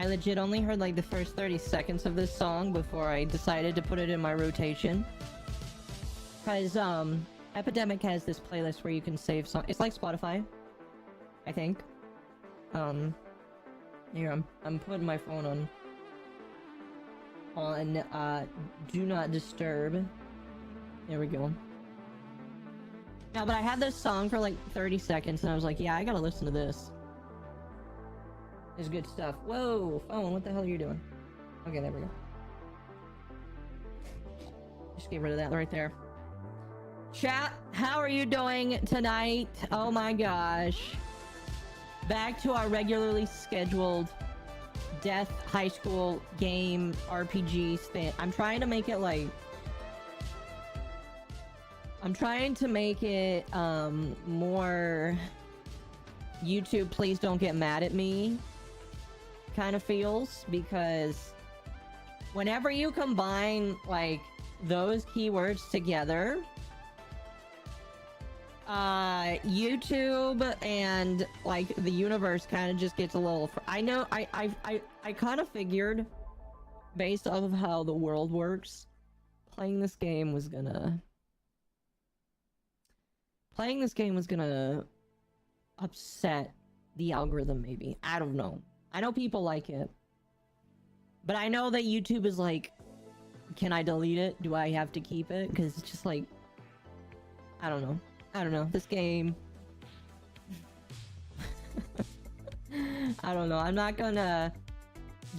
I legit only heard like the first 30 seconds of this song before I decided to put it in my rotation. Cause Epidemic has this playlist where you can save songs. It's like Spotify, I think. Here I'm putting my phone on do not disturb. There we go. Yeah, but I had this song for like 30 seconds and I was like, yeah, I gotta listen to this. It's good stuff. Whoa, phone, what the hell are you doing? Okay, there we go. Just get rid of that right there. Chat, how are you doing tonight? Oh my gosh. Back to our regularly scheduled Death High School game RPG spin. I'm trying to make it like... I'm trying to make it more YouTube please don't get mad at me kind of feels, because whenever you combine like those keywords together, YouTube and like the universe kind of just gets a little I know I kind of figured based off of how the world works, playing this game was gonna upset the algorithm, maybe. I don't know. I know people like it. But I know that YouTube is like, can I delete it? Do I have to keep it? Because it's just like, I don't know. I don't know. This game... I don't know. I'm not gonna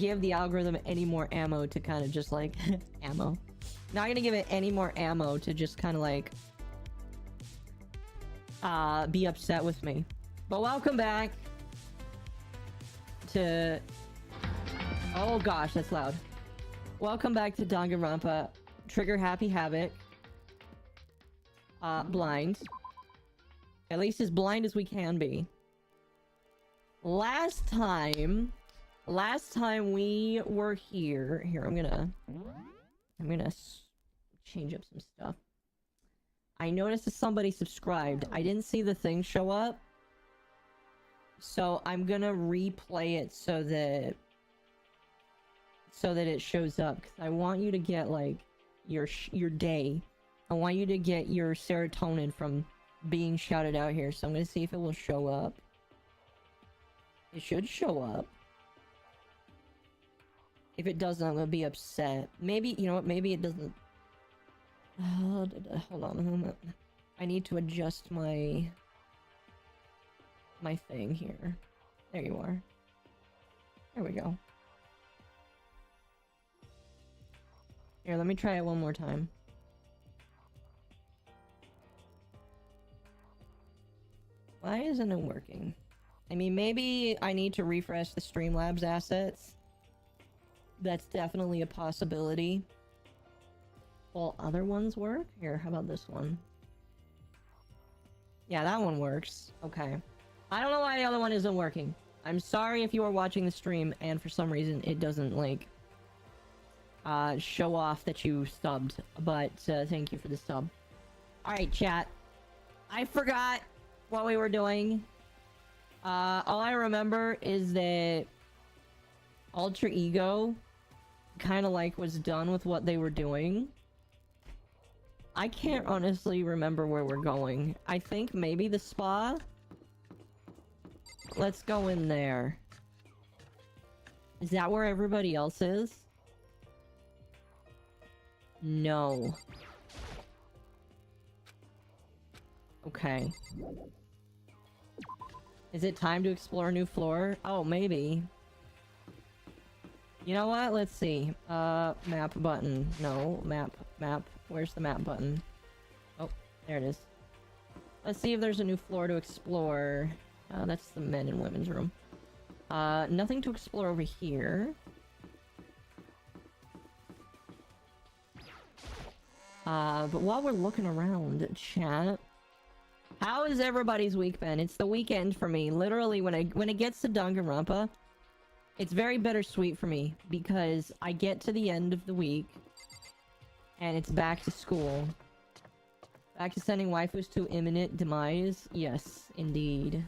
give the algorithm any more ammo to kind of just like... ammo. Not gonna give it any more ammo to just kind of like... be upset with me. But welcome back to... Oh gosh, that's loud. Welcome back to Danganronpa. Trigger Happy Havoc. Blind. At least as blind as we can be. Last time we were here... Here, I'm gonna change up some stuff. I noticed that somebody subscribed. I didn't see the thing show up. So I'm gonna replay it so that it shows up. Because I want you to get, like, your day. I want you to get your serotonin from being shouted out here. So I'm gonna see if it will show up. It should show up. If it doesn't, I'm gonna be upset. Maybe, you know what, maybe it doesn't... hold on a moment. I need to adjust my thing here. There you are. There we go. Here, let me try it one more time. Why isn't it working? I mean, maybe I need to refresh the Streamlabs assets. That's definitely a possibility. Well, other ones work? Here, how about this one? Yeah, that one works. Okay. I don't know why the other one isn't working. I'm sorry if you are watching the stream and for some reason it doesn't, like, show off that you subbed. But, thank you for the sub. Alright, chat. I forgot what we were doing. All I remember is that Ultra Ego kind of, like, was done with what they were doing. I can't honestly remember where we're going. I think maybe the spa? Let's go in there. Is that where everybody else is? No. Okay. Is it time to explore a new floor? Oh, maybe. You know what? Let's see. Map button. No, map. Where's the map button? Oh, there it is. Let's see if there's a new floor to explore. That's the men and women's room. Nothing to explore over here. But while we're looking around, chat, how has everybody's week been? It's the weekend for me. Literally, when it gets to Danganronpa, it's very bittersweet for me because I get to the end of the week and it's back to school. Back to sending waifus to imminent demise. Yes, indeed.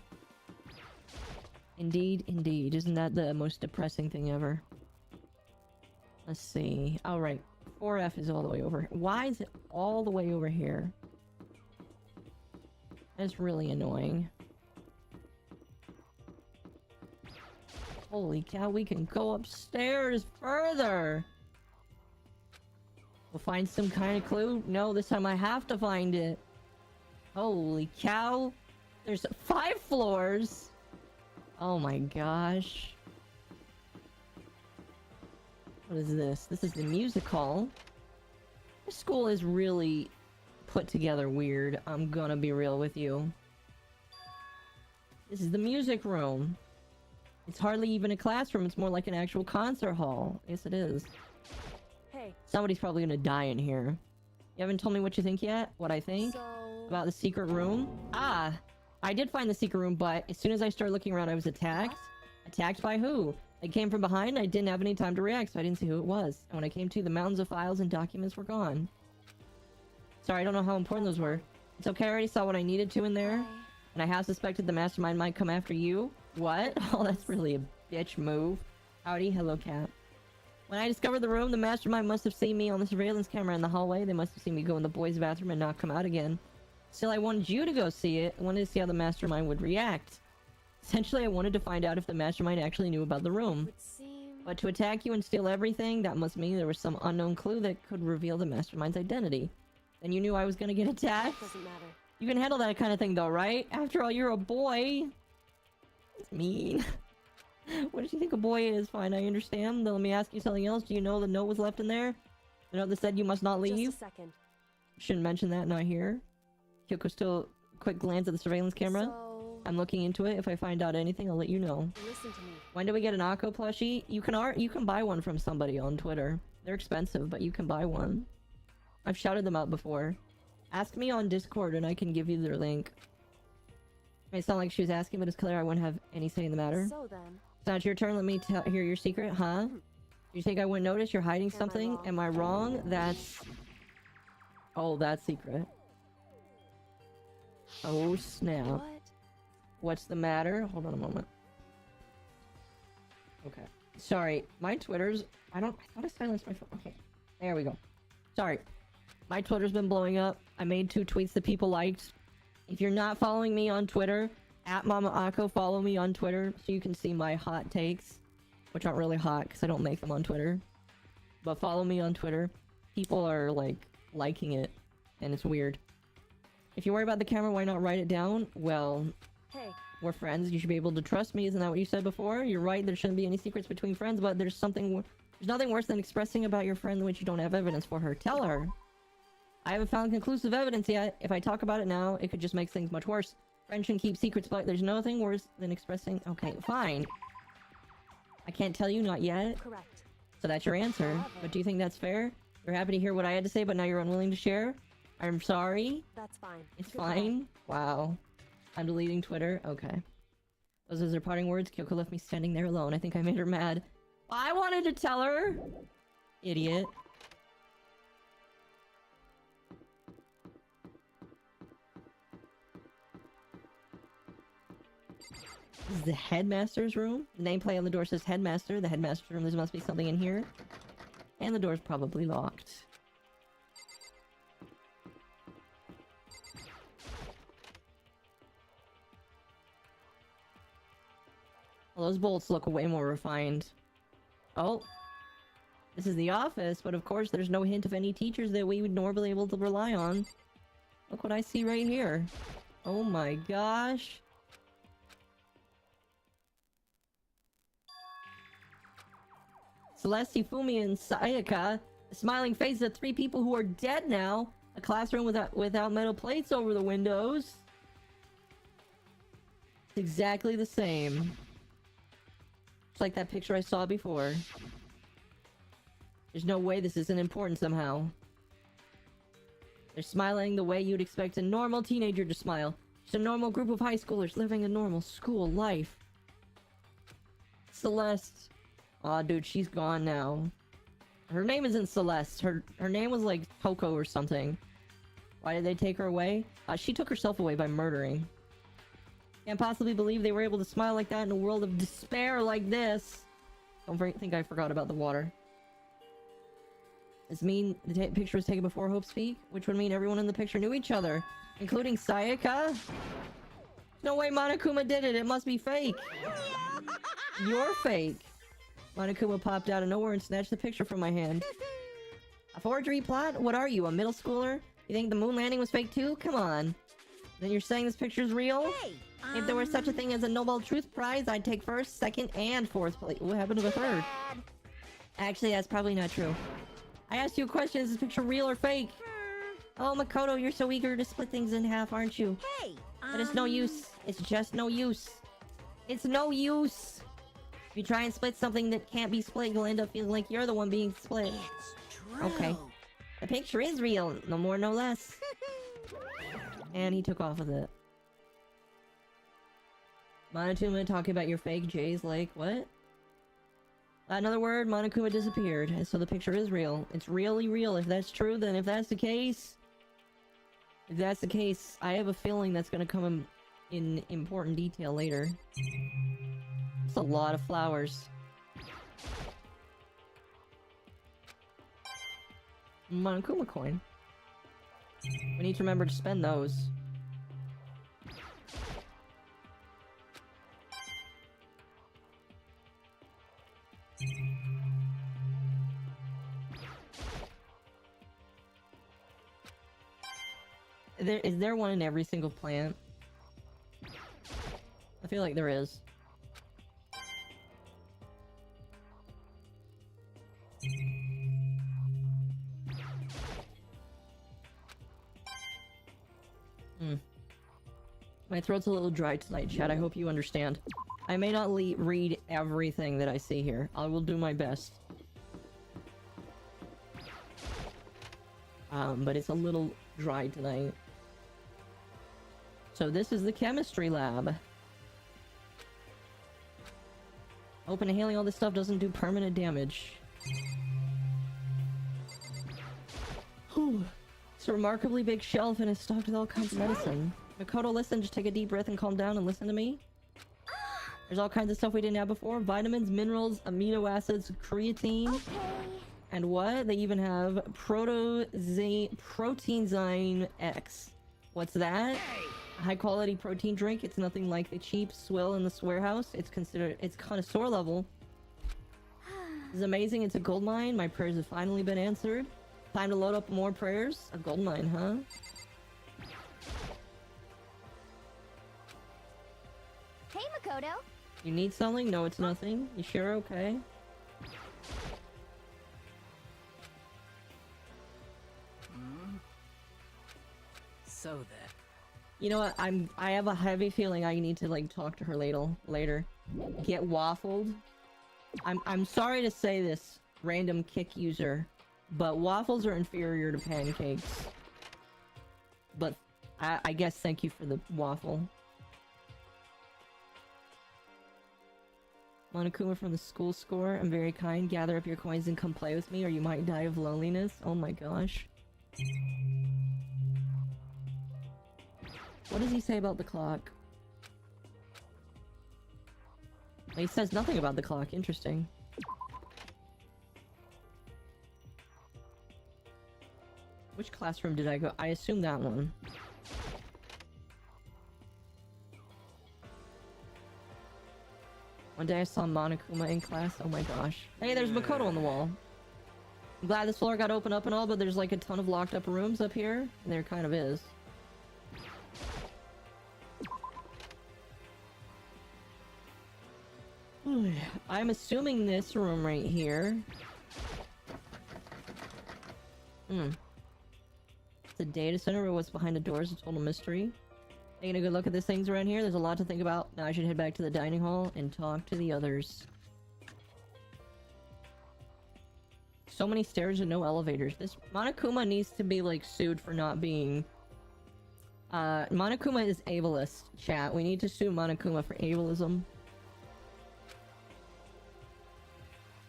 Indeed, indeed. Isn't that the most depressing thing ever? Let's see. Alright. 4F is all the way over. Why is it all the way over here? That's really annoying. Holy cow, we can go upstairs further! We'll find some kind of clue? No, this time I have to find it. Holy cow! There's 5 floors! Oh my gosh. What is this? This is the music hall. This school is really put together weird. I'm gonna be real with you. This is the music room. It's hardly even a classroom. It's more like an actual concert hall. Yes, it is. Hey. Somebody's probably gonna die in here. You haven't told me what you think yet? What I think? About the secret room? Ah! I did find the secret room, but as soon as I started looking around, I was attacked. Attacked by who? They came from behind, I didn't have any time to react, so I didn't see who it was. And when I came to, the mountains of files and documents were gone. Sorry, I don't know how important those were. It's okay, I already saw what I needed to in there. And I have suspected the mastermind might come after you. What? Oh, that's really a bitch move. Howdy, hello cat. When I discovered the room, the mastermind must have seen me on the surveillance camera in the hallway. They must have seen me go in the boys' bathroom and not come out again. Still, I wanted you to go see it. I wanted to see how the mastermind would react. Essentially, I wanted to find out if the mastermind actually knew about the room. But to attack you and steal everything, that must mean there was some unknown clue that could reveal the mastermind's identity. Then you knew I was gonna get attacked? Doesn't matter. You can handle that kind of thing though, right? After all, you're a boy. It's mean. What did you think a boy is? Fine, I understand. Then let me ask you something else. Do you know the note was left in there? The note that said you must not leave? Just a second. Shouldn't mention that, not here. Kyoko still quick glance at the surveillance camera. So... I'm looking into it. If I find out anything, I'll let you know. Listen to me. When do we get an Occo plushie? You can buy one from somebody on Twitter. They're expensive, but you can buy one. I've shouted them out before. Ask me on Discord and I can give you their link. It may sound like she was asking, but it's clear I wouldn't have any say in the matter. So then... So now it's your turn. Let me hear your secret, huh? Do you think I wouldn't notice? You're hiding something? Am I wrong? That's... Oh, that's secret. Oh, snap. What? What's the matter? Hold on a moment. Okay. Sorry, my Twitter's... I thought I silenced my phone. Okay. There we go. Sorry. My Twitter's been blowing up. I made 2 tweets that people liked. If you're not following me on Twitter, at MommaOcco, follow me on Twitter so you can see my hot takes. Which aren't really hot because I don't make them on Twitter. But follow me on Twitter. People are, like, liking it. And it's weird. If you worry about the camera, why not write it down? Well... Hey. We're friends. You should be able to trust me. Isn't that what you said before? You're right. There shouldn't be any secrets between friends, but there's nothing worse than expressing about your friend which you don't have evidence for her. Tell her. I haven't found conclusive evidence yet. If I talk about it now, it could just make things much worse. Friends shouldn't keep secrets, but there's nothing worse than expressing... Okay, fine. I can't tell you, not yet. Correct. So that's your answer. But do you think that's fair? You're happy to hear what I had to say, but now you're unwilling to share? I'm sorry. That's fine. It's fine? Wow. I'm deleting Twitter? Okay. Those are their parting words. Kyoko left me standing there alone. I think I made her mad. I wanted to tell her! Idiot. This is the headmaster's room. The nameplate on the door says headmaster. The headmaster's room, there must be something in here. And the door's probably locked. Well, those bolts look way more refined. Oh. This is the office, but of course there's no hint of any teachers that we would normally be able to rely on. Look what I see right here. Oh my gosh. Celeste, Fumi, and Sayaka. The smiling faces of 3 people who are dead now. A classroom without metal plates over the windows. It's exactly the same. It's like that picture I saw before. There's no way this isn't important somehow. They're smiling the way you'd expect a normal teenager to smile. Just a normal group of high schoolers living a normal school life. Celeste. Aw, dude, she's gone now. Her name isn't Celeste. Her name was like Toko or something. Why did they take her away? She took herself away by murdering. Can't possibly believe they were able to smile like that in a world of despair like this. Don't think I forgot about the water. Does this mean the picture was taken before Hope's Peak? Which would mean everyone in the picture knew each other, including Sayaka? No way Monokuma did it, it must be fake! You're fake! Monokuma popped out of nowhere and snatched the picture from my hand. A forgery plot? What are you, a middle schooler? You think the moon landing was fake too? Come on. Then you're saying this picture's real? Hey, if there was such a thing as a Nobel Truth Prize, I'd take first, second, and fourth place. What happened to the third? Actually, that's probably not true. I asked you a question, is this picture real or fake? Oh, Makoto, you're so eager to split things in half, aren't you? Hey, but it's no use. It's just no use. It's no use. If you try and split something that can't be split, you'll end up feeling like you're the one being split. It's true. Okay. The picture is real. No more, no less. And he took off with it. Monokuma talking about your fake J's like, what? Another word, Monokuma disappeared. And so the picture is real. It's really real. If that's true, then if that's the case... If that's the case, I have a feeling that's gonna come in important detail later. It's a lot of flowers. Monokuma coin. We need to remember to spend those. Is there one in every single plant? I feel like there is. My throat's a little dry tonight, chat. I hope you understand. I may not read everything that I see here. I will do my best. But it's a little dry tonight. So this is the chemistry lab. Open inhaling all this stuff doesn't do permanent damage. Whew. It's a remarkably big shelf and it's stocked with all kinds of medicine. Makoto, listen, just take a deep breath and calm down and listen to me. There's all kinds of stuff we didn't have before. Vitamins, minerals, amino acids, creatine. Okay. And what? They even have Proteinzyme X. What's that? A high quality protein drink. It's nothing like the cheap swill in the warehouse. It's connoisseur level. This is amazing. It's a gold mine. My prayers have finally been answered. Time to load up more prayers. A gold mine, huh? Hey, Makoto. You need something? No, it's nothing. You sure? Okay. So then. You know what? I have a heavy feeling I need to like talk to her later. Get waffled. I'm sorry to say this, random kick user, but waffles are inferior to pancakes. But I guess thank you for the waffle. Monokuma from the school score. I'm very kind. Gather up your coins and come play with me or you might die of loneliness. Oh my gosh. What does he say about the clock? He says nothing about the clock. Interesting. Which classroom did I go? I assume that one. One day I saw Monokuma in class. Oh my gosh. Hey, there's Makoto on the wall. I'm glad this floor got opened up and all, but there's like a ton of locked up rooms up here. And there kind of is. I'm assuming this room right here. It's a data center, or what's behind the doors? A total mystery. Taking a good look at these things around here. There's a lot to think about. Now I should head back to the dining hall and talk to the others. So many stairs and no elevators. This Monokuma needs to be like sued for not being. Monokuma is ableist, chat. We need to sue Monokuma for ableism.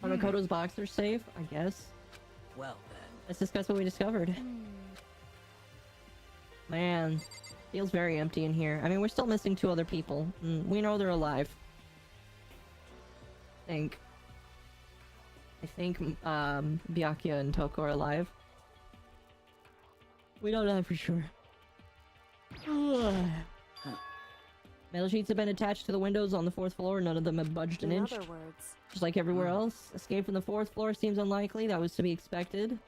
Are Makoto's boxers safe? I guess. Well then. Let's discuss what we discovered. Man. Feels very empty in here. I mean, we're still missing 2 other people. We know they're alive. I think Byakuya and Toko are alive. We don't know for sure. Metal sheets have been attached to the windows on the 4th floor. None of them have budged an inch. In other words, Just like everywhere else. Escape from the 4th floor seems unlikely. That was to be expected.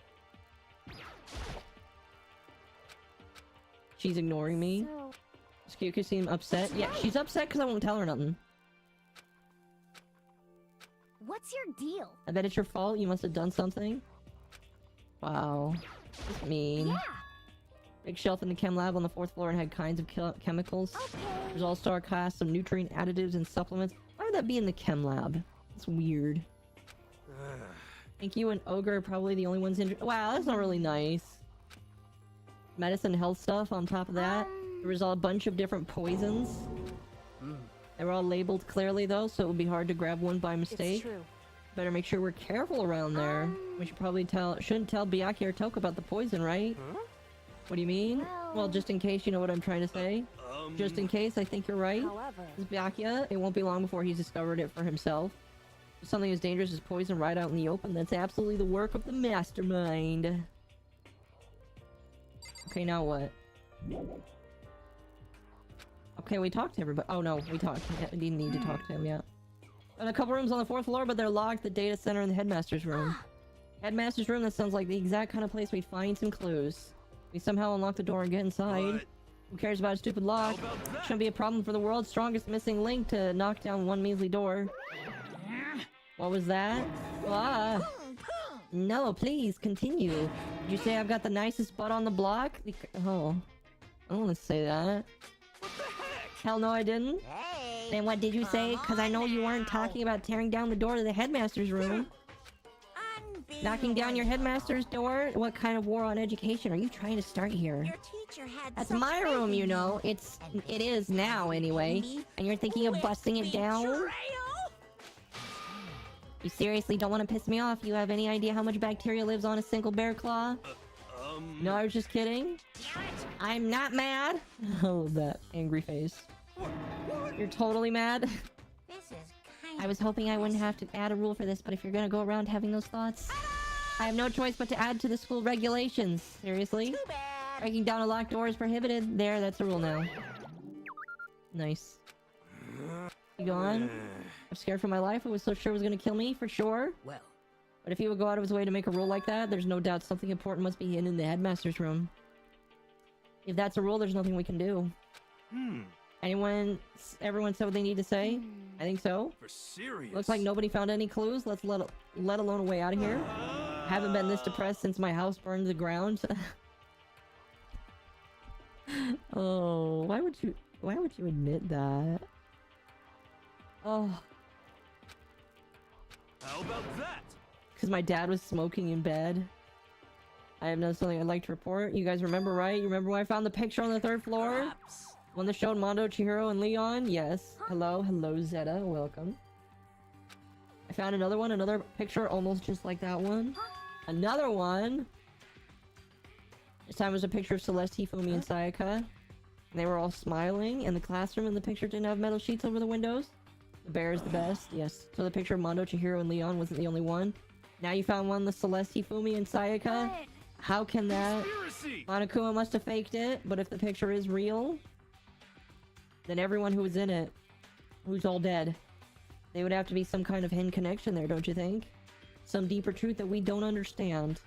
She's ignoring me. so Does Kyuko seem upset? Yeah, she's upset because I won't tell her nothing. what's your deal? I bet it's your fault. You must have done something. Wow. That's mean. Yeah. Big shelf in the chem lab on the 4th floor and had kinds of chemicals. Okay. There's all-star cast, some nutrient additives and supplements. Why would that be in the chem lab? It's weird. I think you and Ogre are probably the only ones wow, that's not really nice. Medicine health stuff on top of that. There was a bunch of different poisons. They were all labeled clearly though, so it would be hard to grab one by mistake. It's true. Better make sure we're careful around there. We should probably shouldn't tell Byakuya or Toko about the poison, right? What do you mean? Well, just in case, you know what I'm trying to say. Just in case, I think you're right. However, This Byakuya, it won't be long before he's discovered it for himself. If something as dangerous as poison right out in the open, that's absolutely the work of the mastermind. Okay, now what? Okay, we talked to everybody. Oh no, we talked. We didn't need to talk to him yet. And a couple rooms on the 4th floor, but they're locked. The data center and the headmaster's room. Headmaster's room, that sounds like the exact kind of place we'd find some clues. We somehow unlock the door and get inside. Who cares about a stupid lock? Shouldn't be a problem for the world's strongest missing link to knock down one measly door. What was that? Ah. No, please, continue. Did you say I've got the nicest butt on the block? Oh. I don't want to say that. Hell no, I didn't. hey. Then what did you say? Because I know you weren't talking about tearing down the door to the headmaster's room. Knocking down your headmaster's door? What kind of war on education are you trying to start here? Your teacher had That's such my faith room, in you know. It is now, anyway. And you're thinking of busting it down? You seriously don't want to piss me off? You have any idea how much bacteria lives on a single bear claw? No, I was just kidding. I'm not mad. Oh, that angry face. You're totally mad? This is kind I was hoping I wouldn't have to add a rule for this, but if you're gonna go around having those thoughts, I have no choice but to add to the school regulations. Seriously? too bad. Breaking down a locked door is prohibited. There, that's the rule now. Nice. You gone? I'm scared for my life. I was so sure it was gonna kill me, for sure. Well, But if he would go out of his way to make a rule like that, there's no doubt something important must be hidden in the headmaster's room. If that's a rule, there's nothing we can do. Everyone said what they need to say? I think so. For serious. Looks like nobody found any clues. Let's let alone a way out of here. Haven't been this depressed since my house burned to the ground. Oh, why would you admit that? Oh, How about that? because my dad was smoking in bed. I have noticed something I'd like to report. You guys remember, right? You remember when I found the picture on the 3rd floor? perhaps. One that showed Mondo, Chihiro, and Leon? Yes. Hello, Zeta. Welcome. I found another picture almost just like that one. Another one! This time it was a picture of Celeste, Hifumi, and Sayaka. They were all smiling, and the classroom in the picture didn't have metal sheets over the windows. The bear is the best, yes. So the picture of Mondo, Chihiro, and Leon wasn't the only one. Now you found one with Celeste, Hifumi, and Sayaka? But How can that... Conspiracy. Monokuma must have faked it, but if the picture is real, then everyone who was in it, who's all dead, they would have to be some kind of hidden connection there, don't you think? Some deeper truth that we don't understand.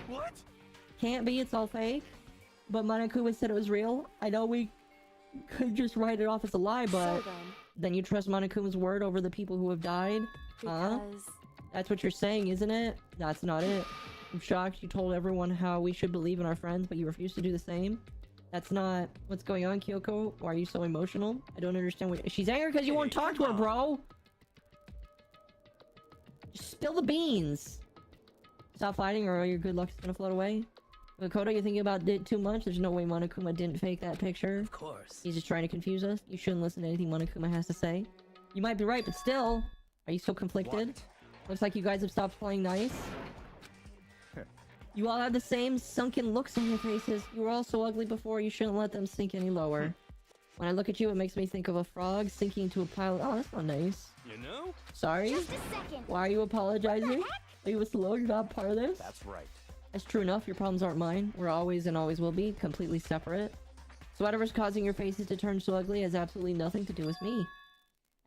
What? Can't be, it's all fake. But Monokuma said it was real. I know we could just write it off as a lie, but so then you trust Monokuma's word over the people who have died? Huh? because That's what you're saying, isn't it? That's not it. I'm shocked you told everyone how we should believe in our friends, but you refuse to do the same. That's not what's going on, Kyoko. Why are you so emotional? I don't understand what... She's angry because you won't talk to her, bro! Just spill the beans! Stop fighting or your good luck is gonna float away. Makoto, you thinking about it too much? There's no way Monokuma didn't fake that picture. Of course. He's just trying to confuse us. You shouldn't listen to anything Monokuma has to say. You might be right, but still... Are you so conflicted? What? Looks like you guys have stopped playing nice. You all have the same sunken looks on your faces. You were all so ugly before, you shouldn't let them sink any lower. When I look at you, it makes me think of a frog sinking into a pile. Oh, that's not nice. You know? Sorry? Just a second. Why are you apologizing? Are you a slow? You're not part of this? That's right. That's true enough. Your problems aren't mine. We're always and always will be completely separate. So whatever's causing your faces to turn so ugly has absolutely nothing to do with me.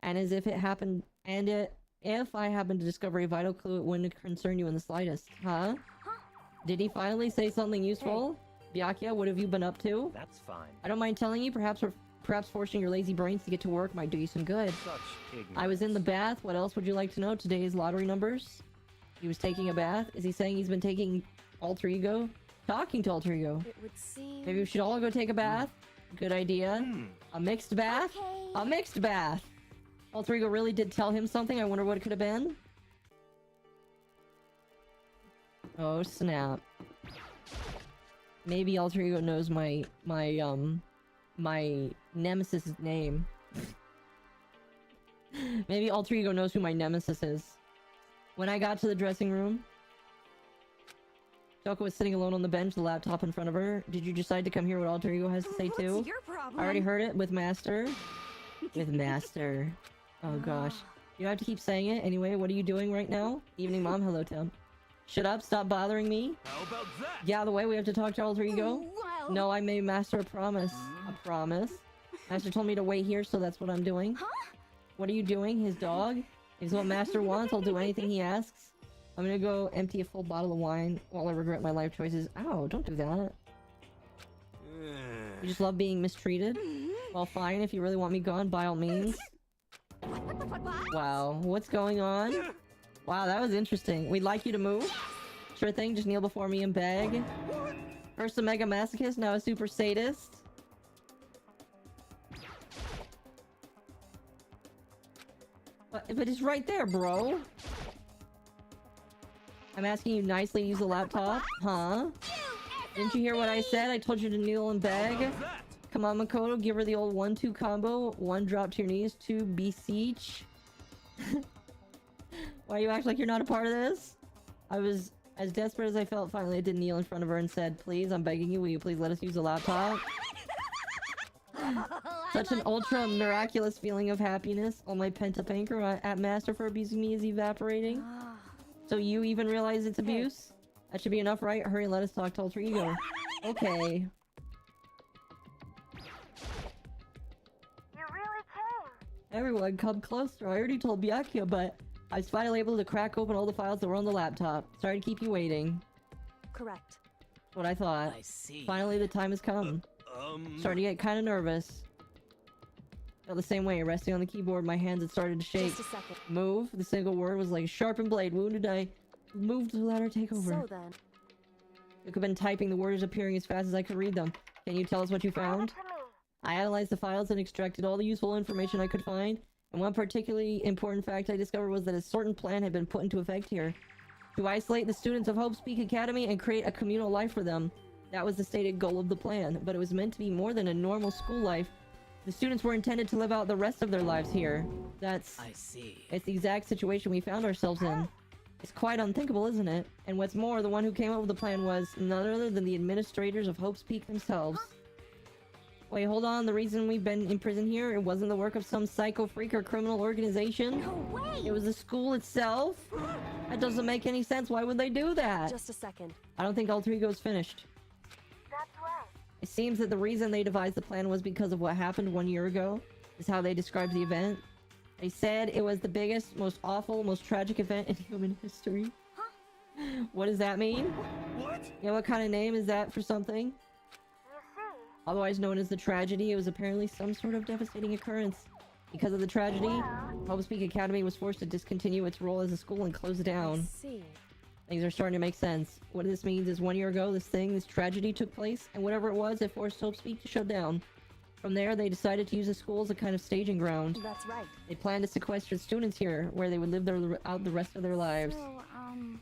And as if it happened, if I happen to discover a vital clue, it wouldn't concern you in the slightest. Huh? Did he finally say something useful? Byakuya, what have you been up to? That's fine. I don't mind telling you, perhaps forcing your lazy brains to get to work might do you some good. Such ignorance. I was in the bath. What else would you like to know? Today's lottery numbers? He was taking a bath? Is he saying he's been taking alter ego? Talking to alter ego. It would seem. Maybe we should all go take a bath? Good idea. A mixed bath? Okay. A mixed bath! Alter ego really did tell him something. I wonder what it could have been. Oh snap. Maybe alter ego knows my nemesis' name. Maybe alter ego knows who my nemesis is. When I got to the dressing room, Shoko was sitting alone on the bench, the laptop in front of her. Did you decide to come hear what alter ego has to say too? What's your problem? I already heard it with Master. With Master. Oh gosh. You have to keep saying it. Anyway, what are you doing right now? Evening, Mom. Hello, Tim. Shut up. Stop bothering me. How about that? Yeah, the way we have to talk to alter ego. Well. No, I made Master a promise. A promise. Master told me to wait here, so that's what I'm doing. Huh? What are you doing? His dog? Is what Master wants. I'll do anything he asks. I'm gonna go empty a full bottle of wine while I regret my life choices. Ow, don't do that. You just love being mistreated? Well, fine. If you really want me gone, by all means. What? Wow, what's going on? Wow, that was interesting. We'd like you to move. Sure thing, just kneel before me and beg. First a mega masochist, now a super sadist. But it's right there, bro. I'm asking you nicely to use the laptop. Huh? Didn't you hear what I said? I told you to kneel and beg. How's that? Come on, Makoto, give her the old 1-2 combo. 1, drop to your knees. 2, beseech. Why you act like you're not a part of this? I was as desperate as I felt. Finally, I did kneel in front of her and said, please, I'm begging you, will you please let us use the laptop? Such an ultra miraculous feeling of happiness. All my pent-up anger at Master for abusing me is evaporating. So you even realize it's abuse? That should be enough, right? Hurry, let us talk to alter ego. Okay. You really came. Everyone, come closer. I already told Byakuya, but I was finally able to crack open all the files that were on the laptop. Sorry to keep you waiting. Correct. What I thought. I see. Finally, the time has come. Starting to get kind of nervous. Felt the same way, resting on the keyboard, my hands had started to shake. Just a second. Move. The single word was like a sharpened blade. Wounded, I moved to let her take over. So then. Look, I've been typing the words appearing as fast as I could read them. Can you tell us what you found? I analyzed the files and extracted all the useful information I could find, and one particularly important fact I discovered was that a certain plan had been put into effect here. To isolate the students of Hope's Peak Academy and create a communal life for them. That was the stated goal of the plan, but it was meant to be more than a normal school life. The students were intended to live out the rest of their lives here. I see. It's the exact situation we found ourselves in. It's quite unthinkable, isn't it? And what's more, the one who came up with the plan was none other than the administrators of Hope's Peak themselves. Wait, hold on. The reason we've been in prison here, it wasn't the work of some psycho freak or criminal organization. No way. It was the school itself. That doesn't make any sense. Why would they do that? Just a second. I don't think alter ego's finished. That's right. It seems that the reason they devised the plan was because of what happened 1 year ago, is how they described the event. They said it was the biggest, most awful, most tragic event in human history. What does that mean? What? Yeah, what kind of name is that for something? Otherwise known as the tragedy, it was apparently some sort of devastating occurrence. Because of the tragedy, Hope's Peak Academy was forced to discontinue its role as a school and close down. See. Things are starting to make sense. What this means is 1 year ago, this tragedy took place, and whatever it was, it forced Hope's Peak to shut down. From there, they decided to use the school as a kind of staging ground. That's right. They planned to sequester students here, where they would live out the rest of their lives. So,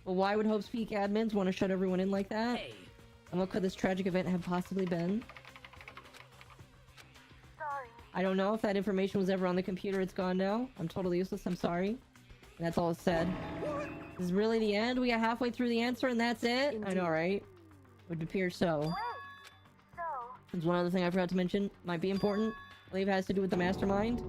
Well, why would Hope's Peak admins want to shut everyone in like that? Hey, And what could this tragic event have possibly been? sorry. I don't know if that information was ever on the computer. It's gone now. I'm totally useless. I'm sorry. And that's all it said. This is really the end? We got halfway through the answer and that's it? I know, Indeed. right? Would appear so. Wait. So, There's one other thing I forgot to mention. Might be important. I believe it has to do with the mastermind.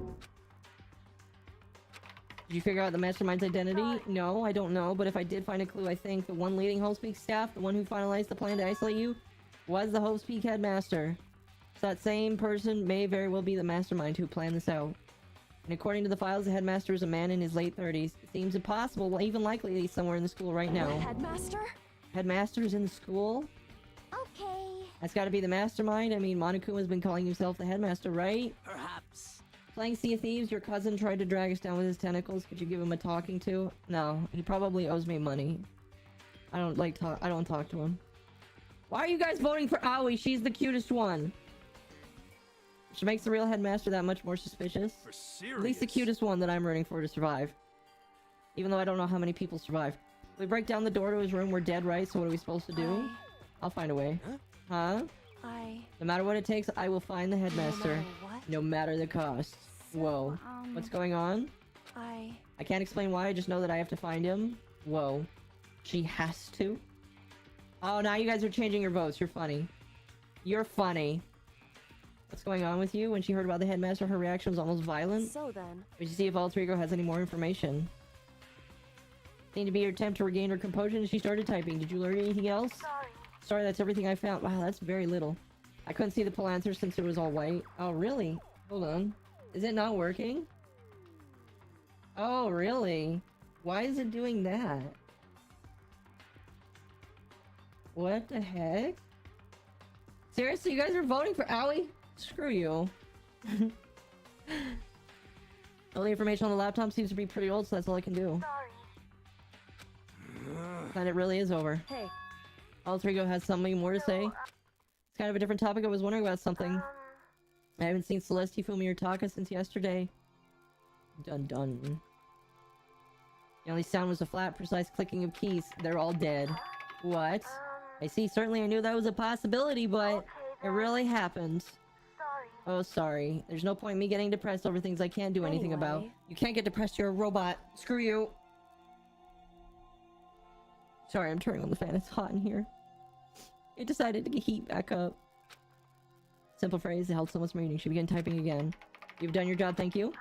Did you figure out the mastermind's identity? No, I don't know. But if I did find a clue, I think the one leading Hope's staff, the one who finalized the plan to isolate you, was the Hope's Peak headmaster. So that same person may very well be the mastermind who planned this out. And according to the files, the headmaster is a man in his late 30s. It seems impossible, well, even likely that he's somewhere in the school right now. headmaster? Headmaster's in the school? Okay. That's gotta be the mastermind. I mean, MommaOcco has been calling himself the headmaster, right? Perhaps. Playing Sea of Thieves, your cousin tried to drag us down with his tentacles. Could you give him a talking to? No, he probably owes me money. I don't talk to him. Why are you guys voting for Aoi? She's the cutest one. Which makes the real headmaster that much more suspicious. For serious? At least the cutest one that I'm rooting for to survive. Even though I don't know how many people survive. We break down the door to his room, we're dead, right? So what are we supposed to do? I'll find a way. Huh? No matter what it takes, I will find the headmaster. No matter the cost. Whoa. What's going on? I can't explain why, I just know that I have to find him. Whoa. She has to? Oh, now you guys are changing your votes. You're funny. You're funny. What's going on with you? When she heard about the headmaster, her reaction was almost violent. So then. We should see if Alter Ego has any more information. Seemed to be her attempt to regain her composure and she started typing. Did you learn anything else? Sorry. Sorry, that's everything I found. Wow, that's very little. I couldn't see the Palantir since it was all white. Oh, really? Hold on. Is it not working? Oh, really? Why is it doing that? What the heck? Seriously, you guys are voting for Aoi? Screw you. All the information on the laptop seems to be pretty old, so that's all I can do. Sorry. And it really is over. Hey. Alter Ego has something more to say. It's kind of a different topic. I was wondering about something. I haven't seen Celeste, Fumi, or Taka since yesterday. Dun dun. The only sound was a flat, precise clicking of keys. They're all dead. What? I see. Certainly I knew that was a possibility, but it really happened. Sorry. Oh, sorry. There's no point in me getting depressed over things I can't do anything about. Anyway. You can't get depressed, you're a robot. Screw you. Sorry, I'm turning on the fan. It's hot in here. It decided to get heat back up. Simple phrase, held so much meaning. Should begin typing again. You've done your job, thank you.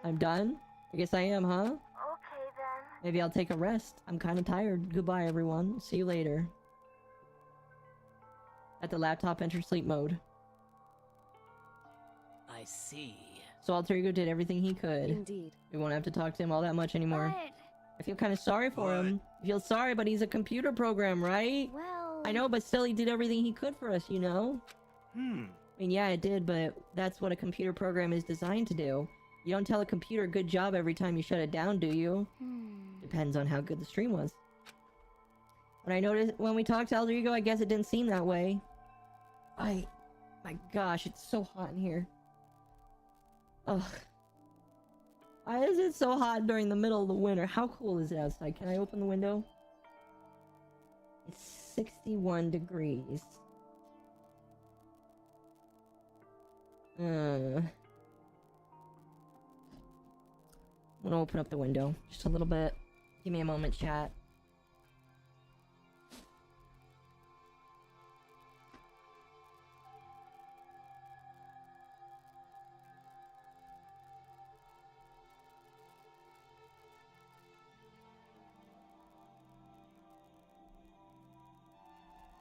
I'm done? I guess I am, huh? Okay then. Maybe I'll take a rest. I'm kind of tired. Goodbye, everyone. See you later. At the laptop, enter sleep mode. I see. So Alter Ego did everything he could. Indeed. We won't have to talk to him all that much anymore. But, I feel kind of sorry for him. I feel sorry, but he's a computer program, right? well... I know, but still he did everything he could for us, you know? I mean, yeah, it did, but that's what a computer program is designed to do. You don't tell a computer good job every time you shut it down, do you? Depends on how good the stream was. But I noticed when we talked to Alter Ego, I guess it didn't seem that way. My gosh, it's so hot in here. Ugh. Why is it so hot during the middle of the winter? How cool is it outside? Can I open the window? It's 61 degrees. I'm gonna open up the window just a little bit. Give me a moment, chat.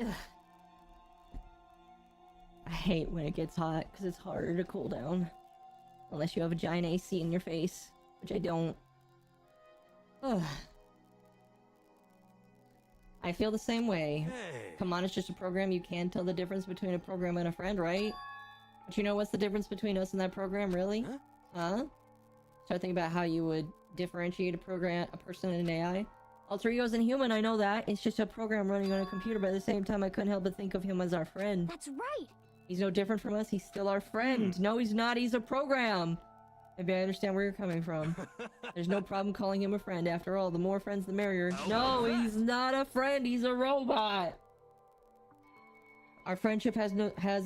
Ugh. I hate when it gets hot because it's harder to cool down. Unless you have a giant AC in your face, which I don't. Ugh. I feel the same way. Hey. Come on, it's just a program. You can tell the difference between a program and a friend, right? But you know what's the difference between us and that program, really? Huh? Start thinking about how you would differentiate a person and an AI. Alter Ego isn't human, I know that. It's just a program running on a computer, but at the same time, I couldn't help but think of him as our friend. That's right. He's no different from us. He's still our friend. No, he's not. He's a program. Maybe I understand where you're coming from. There's no problem calling him a friend. After all, the more friends, the merrier. No, he's not a friend. He's a robot. Our friendship has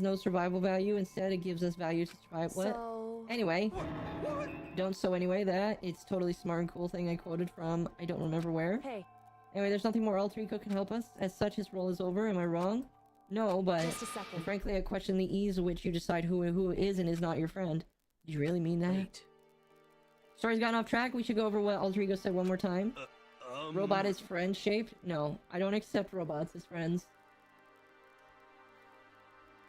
no survival value. Instead, it gives us value to survive. What? So... Anyway. Don't so anyway that. It's totally smart and cool thing I quoted from. I don't remember where. Hey. Anyway, there's nothing more Alter Ego can help us. As such, his role is over. Am I wrong? No, but Just a second. frankly, I question the ease with which you decide who is and is not your friend. Did you really mean that? Wait. Story's gotten off track. We should go over what Alter Ego said one more time. Robot is friend-shaped? No, I don't accept robots as friends.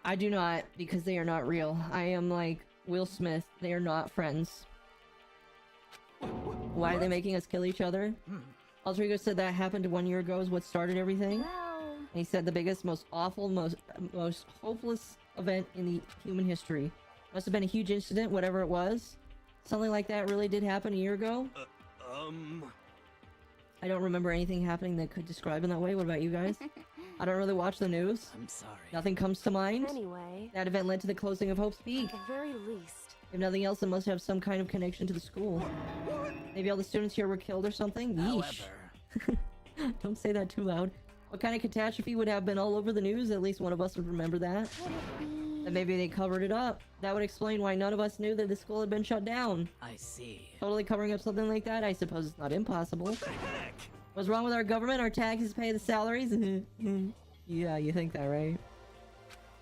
I do not, because they are not real. I am like Will Smith. They are not friends. Why are they making us kill each other? Alter Ego said that happened 1 year ago is what started everything. Well, And he said the biggest, most awful, most hopeless event in the human history. Must have been a huge incident, whatever it was. Something like that really did happen a year ago. I don't remember anything happening that could describe in that way. What about you guys? I don't really watch the news. I'm sorry. Nothing comes to mind. anyway, That event led to the closing of Hope's Peak. at the very least. If nothing else, it must have some kind of connection to the school. Maybe all the students here were killed or something? Yeesh. However, Don't say that too loud. What kind of catastrophe would have been all over the news? At least one of us would remember that. Could it be? That maybe they covered it up. That would explain why none of us knew that the school had been shut down. I see. Totally covering up something like that? I suppose it's not impossible. Heck! What's wrong with our government? Our taxes pay the salaries? Yeah, you think that, right?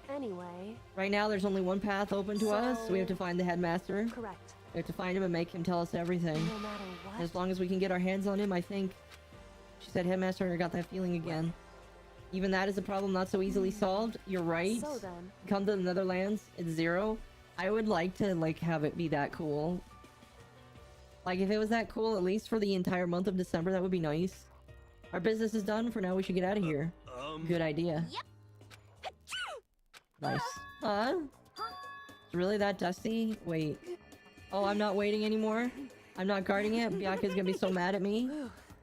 Anyway, Right now, there's only one path open to us. We have to find the headmaster. correct. We have to find him and make him tell us everything. No matter what. As long as we can get our hands on him, I think... She said headmaster, and I got that feeling again. Even that is a problem not so easily solved. You're right. So then, Come to the Netherlands, it's 0. I would like to, like, have it be that cool. Like, if it was that cool, at least for the entire month of December, that would be nice. Our business is done. For now, we should get out of here. Good idea. Yep. Nice. Huh? It's really that dusty? Wait. Oh, I'm not waiting anymore? I'm not guarding it? Bianca's gonna be so mad at me.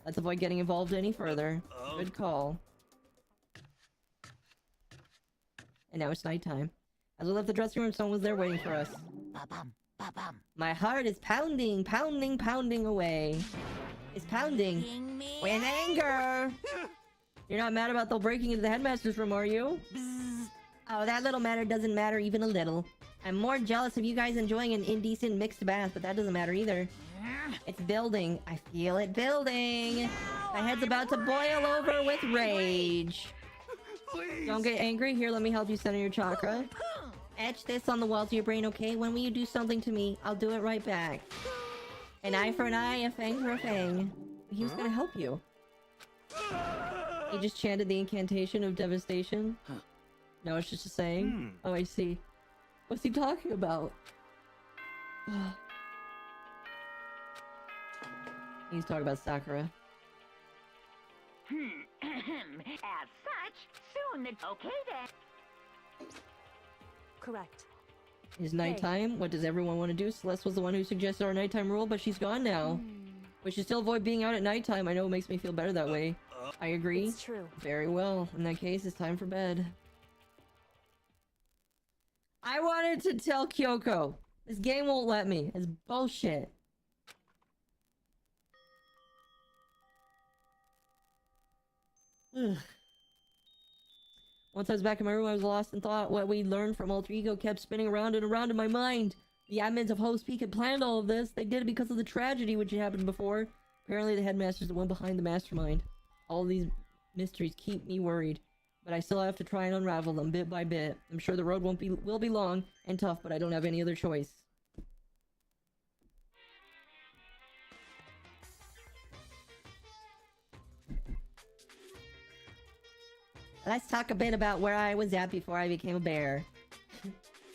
Let's avoid getting involved any further. Good call. And now it's nighttime. As we left the dressing room, someone was there waiting for us. Ba-bum, ba-bum. My heart is pounding, pounding, pounding away. It's pounding. Ding me. With anger! You're not mad about the breaking into the headmaster's room, are you? Bzz. Oh, that little matter doesn't matter even a little. I'm more jealous of you guys enjoying an indecent mixed bath, but that doesn't matter either. It's building. I feel it building. My head's about to boil over with rage. Please! Don't get angry. Here, let me help you center your chakra. Etch this on the walls of your brain, okay? When will you do something to me, I'll do it right back. An eye for an eye, a fang for a fang. He was gonna help you. He just chanted the incantation of devastation. Huh. No, it's just a saying. Oh, I see. What's he talking about? He's talking about Sakura. As such, soon the... Okay then. correct. It's nighttime. What does everyone want to do? Celeste was the one who suggested our nighttime rule, but she's gone now. We should still avoid being out at nighttime. I know it makes me feel better that way. I agree. It's true. Very well. In that case, it's time for bed. I wanted to tell Kyoko. This game won't let me. It's bullshit. Ugh. Once I was back in my room, I was lost in thought. What we learned from Alter Ego kept spinning around and around in my mind. The admins of Hope's Peak had planned all of this. They did it because of the tragedy which had happened before. Apparently the headmaster's the one behind the mastermind. All of these mysteries keep me worried. But I still have to try and unravel them bit by bit. I'm sure the road will be long and tough, but I don't have any other choice. Let's talk a bit about where I was at before I became a bear.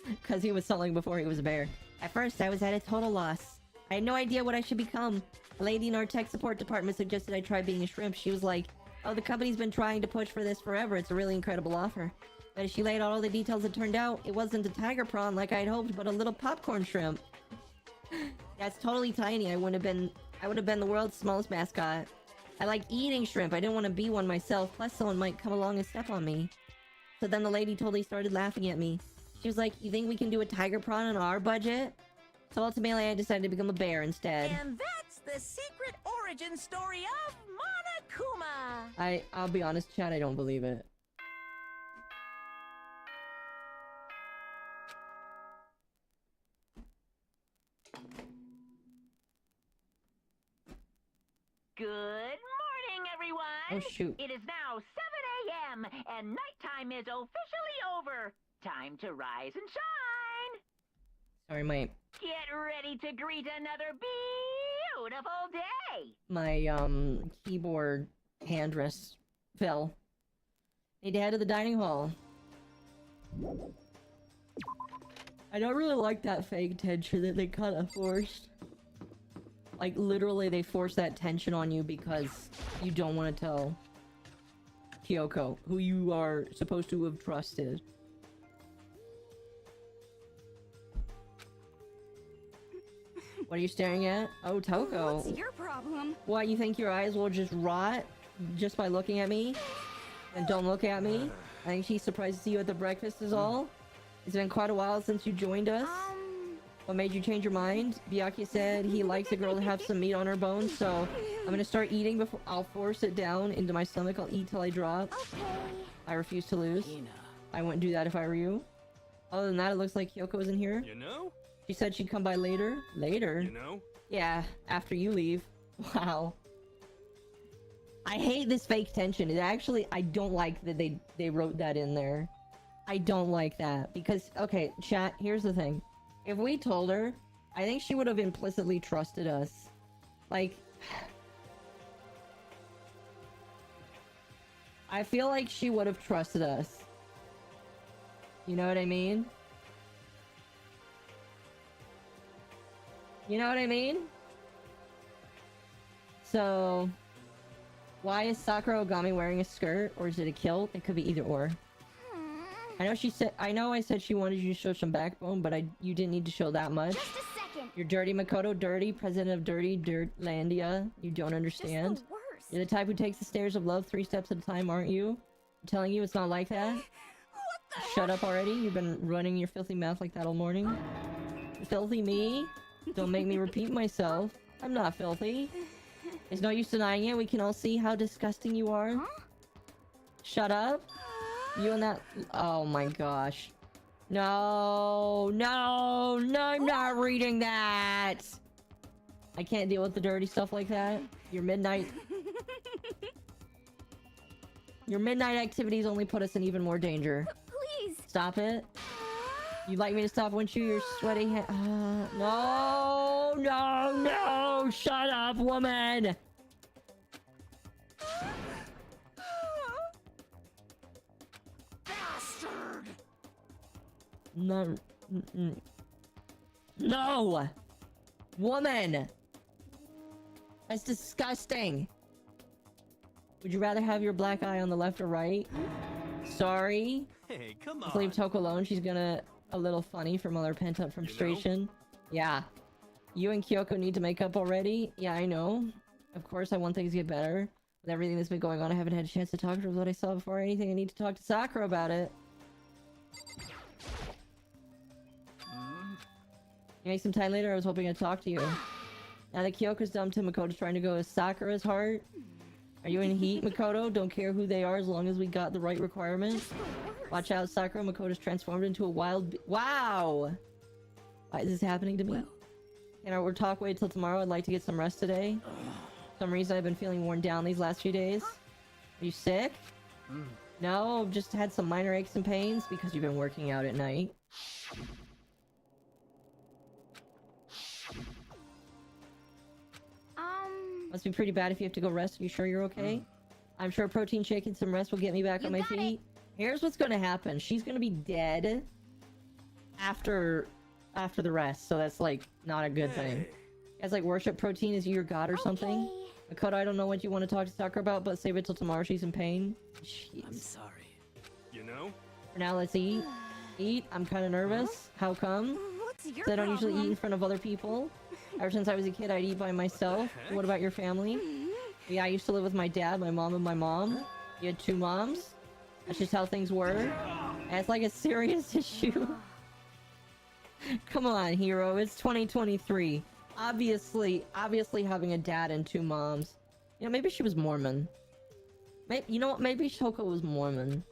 Because he was something before he was a bear. At first, I was at a total loss. I had no idea what I should become. A lady in our tech support department suggested I try being a shrimp. She was like, oh, the company's been trying to push for this forever. It's a really incredible offer. But as she laid out all the details, it turned out it wasn't a tiger prawn like I'd hoped, but a little popcorn shrimp. That's totally tiny. I would have been the world's smallest mascot. I like eating shrimp. I didn't want to be one myself. Plus, someone might come along and step on me. So then the lady totally started laughing at me. She was like, you think we can do a tiger prawn on our budget? So ultimately, I decided to become a bear instead. And that's the secret origin story of Monokuma. I'll be honest, Chad, I don't believe it. Good morning, everyone. Oh, shoot. It is now 7 a.m. and nighttime is officially over. Time to rise and shine. Sorry, Get ready to greet another beautiful day. my keyboard handrest fell. Need to head to the dining hall. I don't really like that fake tension that they kind of forced. Like, literally, they force that tension on you because you don't want to tell Kyoko, who you are supposed to have trusted. What are you staring at? Oh, Toko. What's your problem? What, you think your eyes will just rot just by looking at me? And don't look at me? I think she's surprised to see you at the breakfast is all. It's been quite a while since you joined us. What made you change your mind? Byakuya said he likes a girl to have some meat on her bones, so I'm gonna start eating before I'll force it down into my stomach. I'll eat till I drop. Okay. I refuse to lose. Hina. I wouldn't do that if I were you. Other than that, it looks like Kyoko isn't here. You know? She said she'd come by later. Later? You know? Yeah, after you leave. Wow. I hate this fake tension. It actually, I don't like that they wrote that in there. I don't like that. Because, okay, chat, here's the thing. If we told her, I think she would have implicitly trusted us. Like... I feel like she would have trusted us. You know what I mean? You know what I mean? So... Why is Sakura Ogami wearing a skirt? Or is it a kilt? It could be either or. I know she said- I know I said she wanted you to show some backbone, but you didn't need to show that much. Just a second. You're dirty, Makoto. Dirty. President of Dirty Dirtlandia. You don't understand. Just the worst. You're the type who takes the stairs of love 3 steps at a time, aren't you? I'm telling you it's not like that. What the Shut up already. You've been running your filthy mouth like that all morning. Filthy me? Don't make me repeat myself. I'm not filthy. There's no use denying it. We can all see how disgusting you are. Huh? Shut up. You and that... Oh my gosh. No, no, no, I'm not reading that. I can't deal with the dirty stuff like that. Your midnight activities only put us in even more danger. Please. Stop it. You'd like me to stop once you're sweaty no, no, no! Shut up, woman! Bastard! No. No! Woman! That's disgusting! Would you rather have your black eye on the left or right? Sorry. Hey, come Let's leave on. Toko alone. She's gonna... a little funny from all her pent-up frustration. Yeah. You and Kyoko need to make up already. Yeah, I know. Of course, I want things to get better. With everything that's been going on, I haven't had a chance to talk to her about what I saw before or anything. I need to talk to Sakura about it. You make some time later, I was hoping I'd talk to you. Now that Kyoko's dumped him, Makoto's trying to go with Sakura's heart. Are you in heat, Makoto? Don't care who they are as long as we got the right requirements. Just the worst. Watch out, Sakura. Makoto's transformed into a wild wow! Why is this happening to me? Can our talk wait till tomorrow? I'd like to get some rest today. For some reason I've been feeling worn down these last few days. Are you sick? No, just had some minor aches and pains because you've been working out at night. Must be pretty bad if you have to go rest. Are you sure you're okay? I'm sure a protein shake and some rest will get me back on my got it. feet. Here's what's gonna happen. She's gonna be dead after the rest, so that's like not a good thing. Hey. You guys like worship protein as your god or something? Okay. Makoto, I don't know what you want to talk to Sakura about, but save it till tomorrow. She's in pain. I'm Jeez. sorry. You know? For now, let's eat. Eat. I'm kind of nervous. How come? What's your 'Cause I don't usually problem? eat in front of other people. Ever since I was a kid, I'd eat by myself. heck? What about your family? Yeah, I used to live with my dad, my mom, and my mom. You had 2 moms? That's just how things were. And it's like a serious issue. Come on, hero. It's 2023. Obviously having a dad and 2 moms. You know, maybe she was Mormon. You know what? Maybe Shoko was Mormon.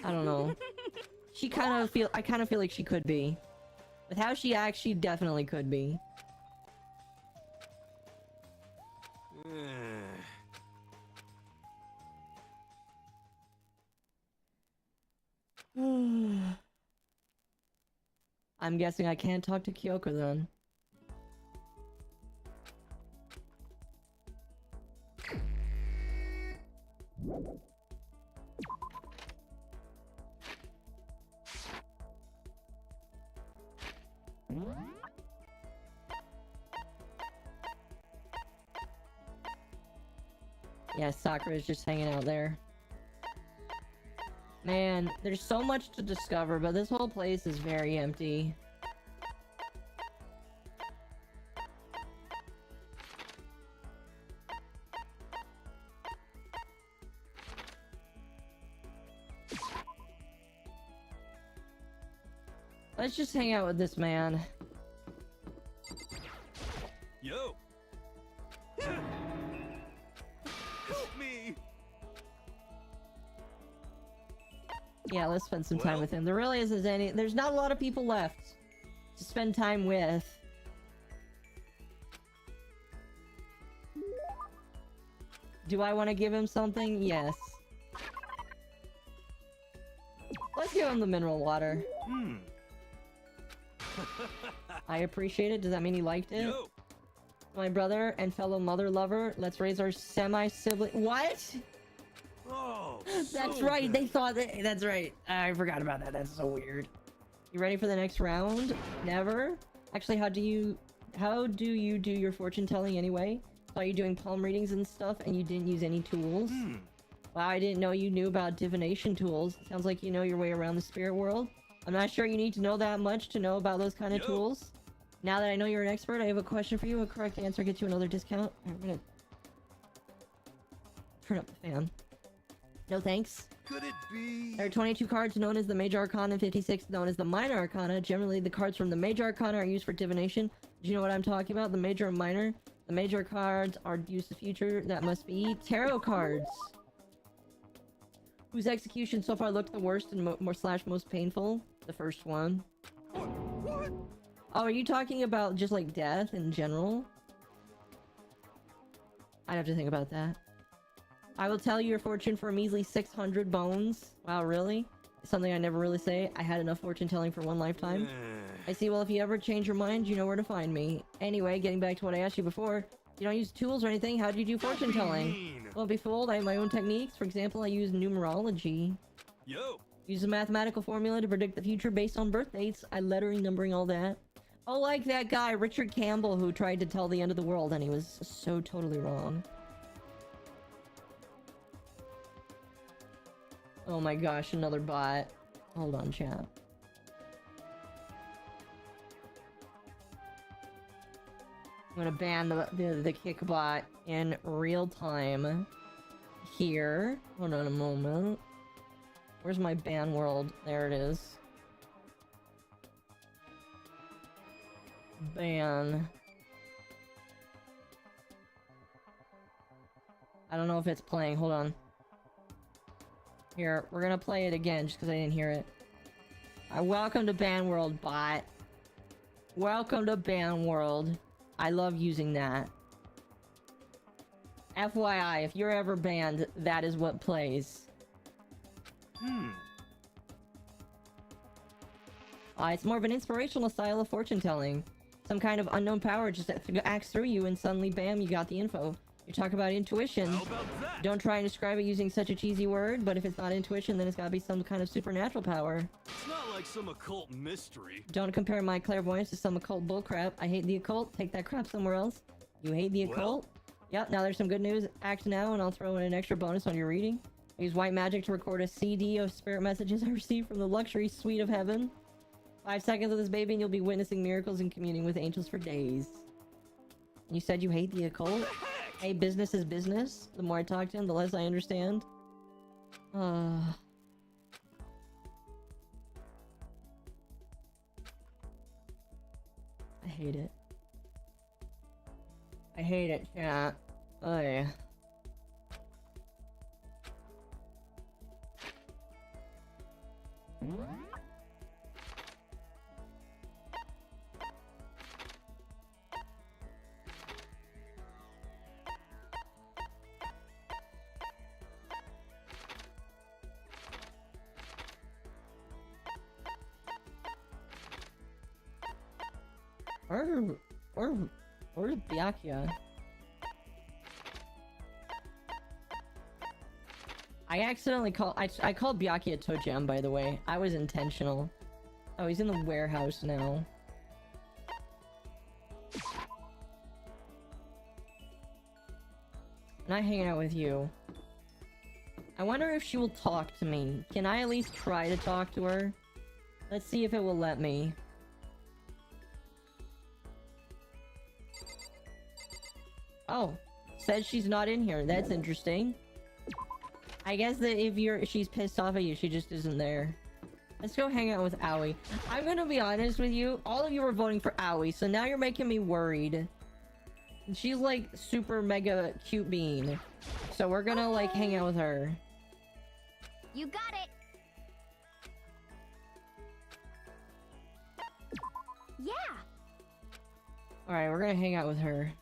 I don't know. I kind of feel like she could be. With how she acts, she definitely could be. I'm guessing I can't talk to Kyoko then. Yeah, Sakura's just hanging out there. Man, there's so much to discover, but this whole place is very empty. Let's just hang out with this man. Yo. Help me. Yeah, let's spend some time Well- with him. There really isn't any. There's not a lot of people left to spend time with. Do I want to give him something? Yes. Let's give him the mineral water. Hmm. I appreciate it. Does that mean he liked it? Yo. My brother and fellow mother lover. Let's raise our semi-sibling. What? Oh. That's so right. good. They thought that. That's right. I forgot about that. That's so weird. You ready for the next round? Never. Actually, how do you do your fortune telling anyway? Saw you doing palm readings and stuff, and you didn't use any tools. Hmm. Wow, I didn't know you knew about divination tools. Sounds like you know your way around the spirit world. I'm not sure you need to know that much to know about those kind of Yo. tools. Now that I know you're an expert, I have a question for you. A correct answer gets you another discount. I'm gonna turn up the fan. No thanks. Could it be? There are 22 cards known as the Major Arcana and 56 known as the Minor Arcana. Generally, the cards from the Major Arcana are used for divination. Do you know what I'm talking about? The Major and Minor? The Major cards are used to future. That must be tarot cards. Whose execution so far looked the worst and most painful? The first one. What? Oh, are you talking about just like death in general? I'd have to think about that. I will tell you your fortune for a measly 600 bones. Wow, really? Something I never really say. I had enough fortune telling for one lifetime. I see. Well, if you ever change your mind, you know where to find me. Anyway, getting back to what I asked you before. You don't use tools or anything. How do you do fortune telling? Don't be fooled. I have my own techniques. For example, I use numerology. Yo. Use a mathematical formula to predict the future based on birth dates. I lettering, numbering, all that. Oh, like that guy, Richard Campbell, who tried to tell the end of the world, and he was so totally wrong. Oh my gosh, another bot. Hold on, chat. I'm gonna ban the kick bot in real time. Here. Hold on a moment. Where's my ban world? There it is. Ban. I don't know if it's playing. Hold on. Here, we're gonna play it again just because I didn't hear it. Welcome to Ban World, bot. Welcome to Ban World. I love using that. FYI, if you're ever banned, that is what plays. It's more of an inspirational style of fortune telling. Some kind of unknown power just acts through you and suddenly bam, you got the info. You talk about intuition. How about that? Don't try and describe it using such a cheesy word, but if it's not intuition, then it's gotta be some kind of supernatural power. It's not like some occult mystery. Don't compare my clairvoyance to some occult bullcrap. I hate the occult. Take that crap somewhere else. You hate the occult? Yep, now there's some good news. Act now, and I'll throw in an extra bonus on your reading. I use white magic to record a CD of spirit messages I received from the luxury suite of heaven. 5 seconds of this baby, and you'll be witnessing miracles and communing with angels for days. You said you hate the occult? Hey, business is business. The more I talk to him, the less I understand. I hate it. I hate it, chat. Oh yeah. Where's Byakuya? I accidentally I called Byakuya Tojam, by the way. I was intentional. Oh, he's in the warehouse now. And I hang out with you. I wonder if she will talk to me. Can I at least try to talk to her? Let's see if it will let me. Oh, says she's not in here. That's interesting. I guess that if she's pissed off at you, she just isn't there. Let's go hang out with Aoi. I'm gonna be honest with you. All of you are voting for Aoi, so now you're making me worried. She's like super mega cute bean. So we're gonna like hang out with her. You got it. Yeah. Alright, we're gonna hang out with her.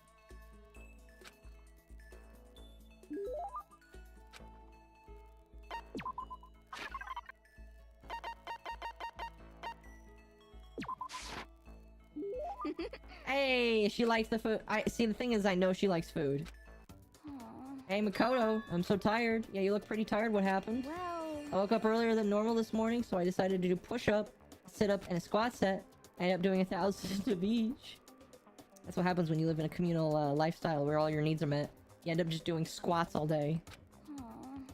Hey, she likes the food. I see. The thing is, I know she likes food. Aw. Hey, Makoto, I'm so tired. Yeah, you look pretty tired. What happened? Well. I woke up earlier than normal this morning, so I decided to do push-up, sit-up, and a squat set. I ended up doing 1,000 of each. That's what happens when you live in a communal lifestyle where all your needs are met. You end up just doing squats all day. Aw.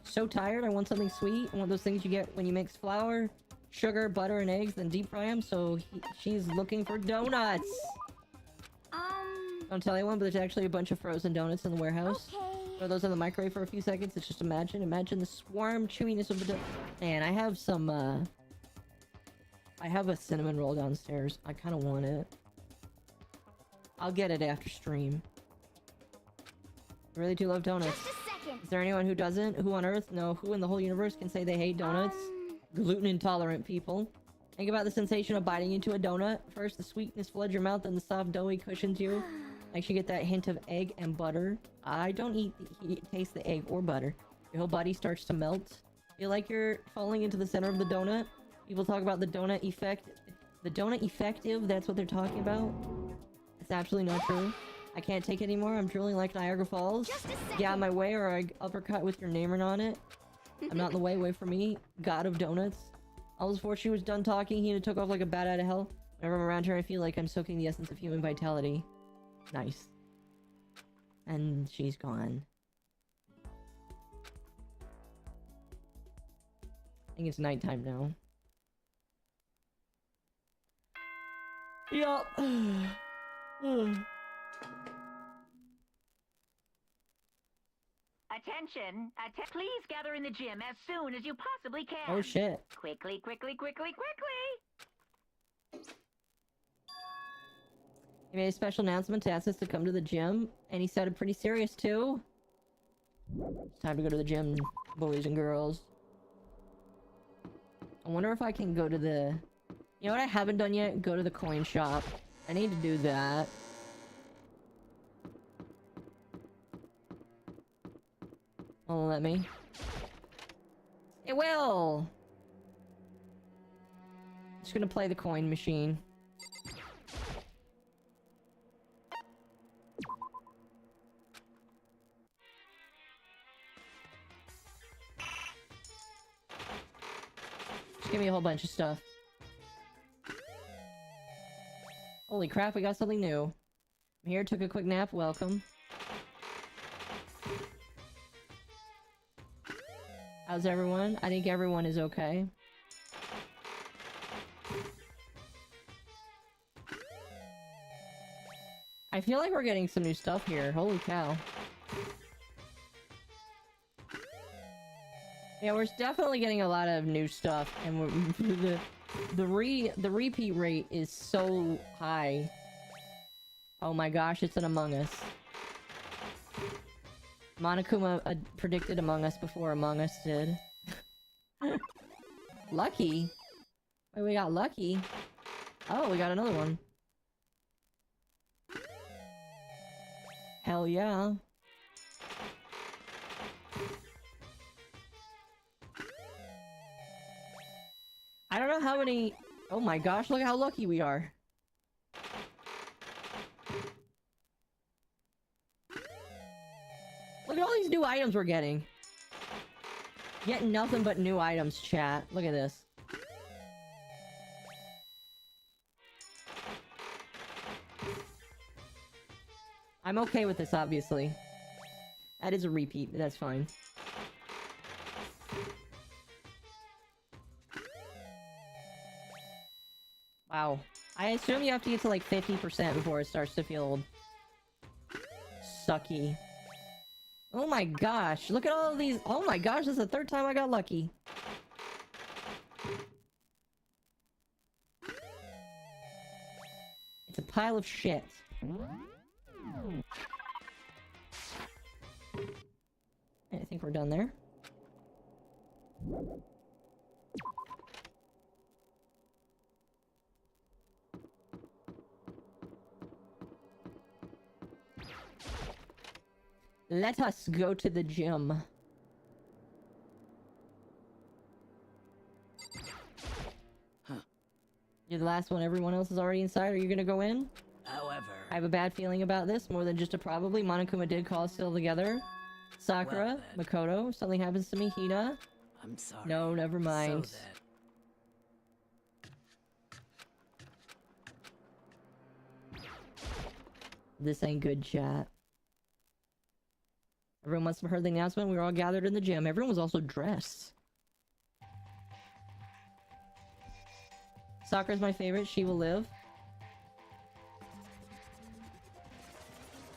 So tired. I want something sweet. I want those things you get when you mix flour, sugar, butter, and eggs, then deep fry them. So she's looking for donuts. Don't tell anyone, but there's actually a bunch of frozen donuts in the warehouse. Okay. Throw those in the microwave for a few seconds. It's just imagine the swarm chewiness of the donut. Man, I have some, I have a cinnamon roll downstairs. I kind of want it. I'll get it after stream. I really do love donuts. Just a second. Is there anyone who doesn't? Who on earth? No, who in the whole universe can say they hate donuts? Gluten intolerant people. Think about the sensation of biting into a donut. First, the sweetness floods your mouth, then the soft, doughy cushions you. Makes you get that hint of egg and butter. I don't taste the egg or butter. Your whole body starts to melt. Feel like you're falling into the center of the donut. People talk about the donut effect. The donut effective, that's what they're talking about. It's absolutely not true. I can't take it anymore. I'm drooling like Niagara Falls. Just a second. Get out of my way or I uppercut with your name on it. I'm not in the way. Wait for me. God of donuts. Almost before she was done talking, he took off like a bat out of hell. Whenever I'm around her, I feel like I'm soaking the essence of human vitality. Nice. And she's gone. I think it's nighttime now. Yup. Attention! Please gather in the gym as soon as you possibly can. Oh shit. Quickly, quickly, quickly, quickly! He made a special announcement to ask us to come to the gym, and he sounded pretty serious too. It's time to go to the gym, boys and girls. I wonder if I can go to the... You know what I haven't done yet? Go to the coin shop. I need to do that. Won't let me. It will! Just gonna play the coin machine. Just give me a whole bunch of stuff. Holy crap, we got something new. I'm here, took a quick nap, welcome. How's everyone? I think everyone is okay. I feel like we're getting some new stuff here. Holy cow. Yeah, we're definitely getting a lot of new stuff, and the repeat rate is so high. Oh my gosh, it's an Among Us. Monokuma predicted Among Us before Among Us did. Lucky? Wait, we got lucky? Oh, we got another one. Hell yeah. I don't know how many... Oh my gosh, look how lucky we are. Look at all these new items we're getting. Getting nothing but new items, chat. Look at this. I'm okay with this, obviously. That is a repeat, but that's fine. Wow. I assume you have to get to like 50% before it starts to feel sucky. Oh my gosh, look at all of these. Oh my gosh, this is the third time I got lucky. It's a pile of shit. I think we're done there. Let us go to the gym. Huh. You're the last one. Everyone else is already inside. Are you gonna go in? However, I have a bad feeling about this, more than just a probably. Monokuma did call us still together. Sakura, Well, Makoto, something happens to me, Hina. I'm sorry. No, never mind. So that... This ain't good, chat. Everyone must have heard the announcement. We were all gathered in the gym. Everyone was also dressed. Sakura's my favorite. She will live.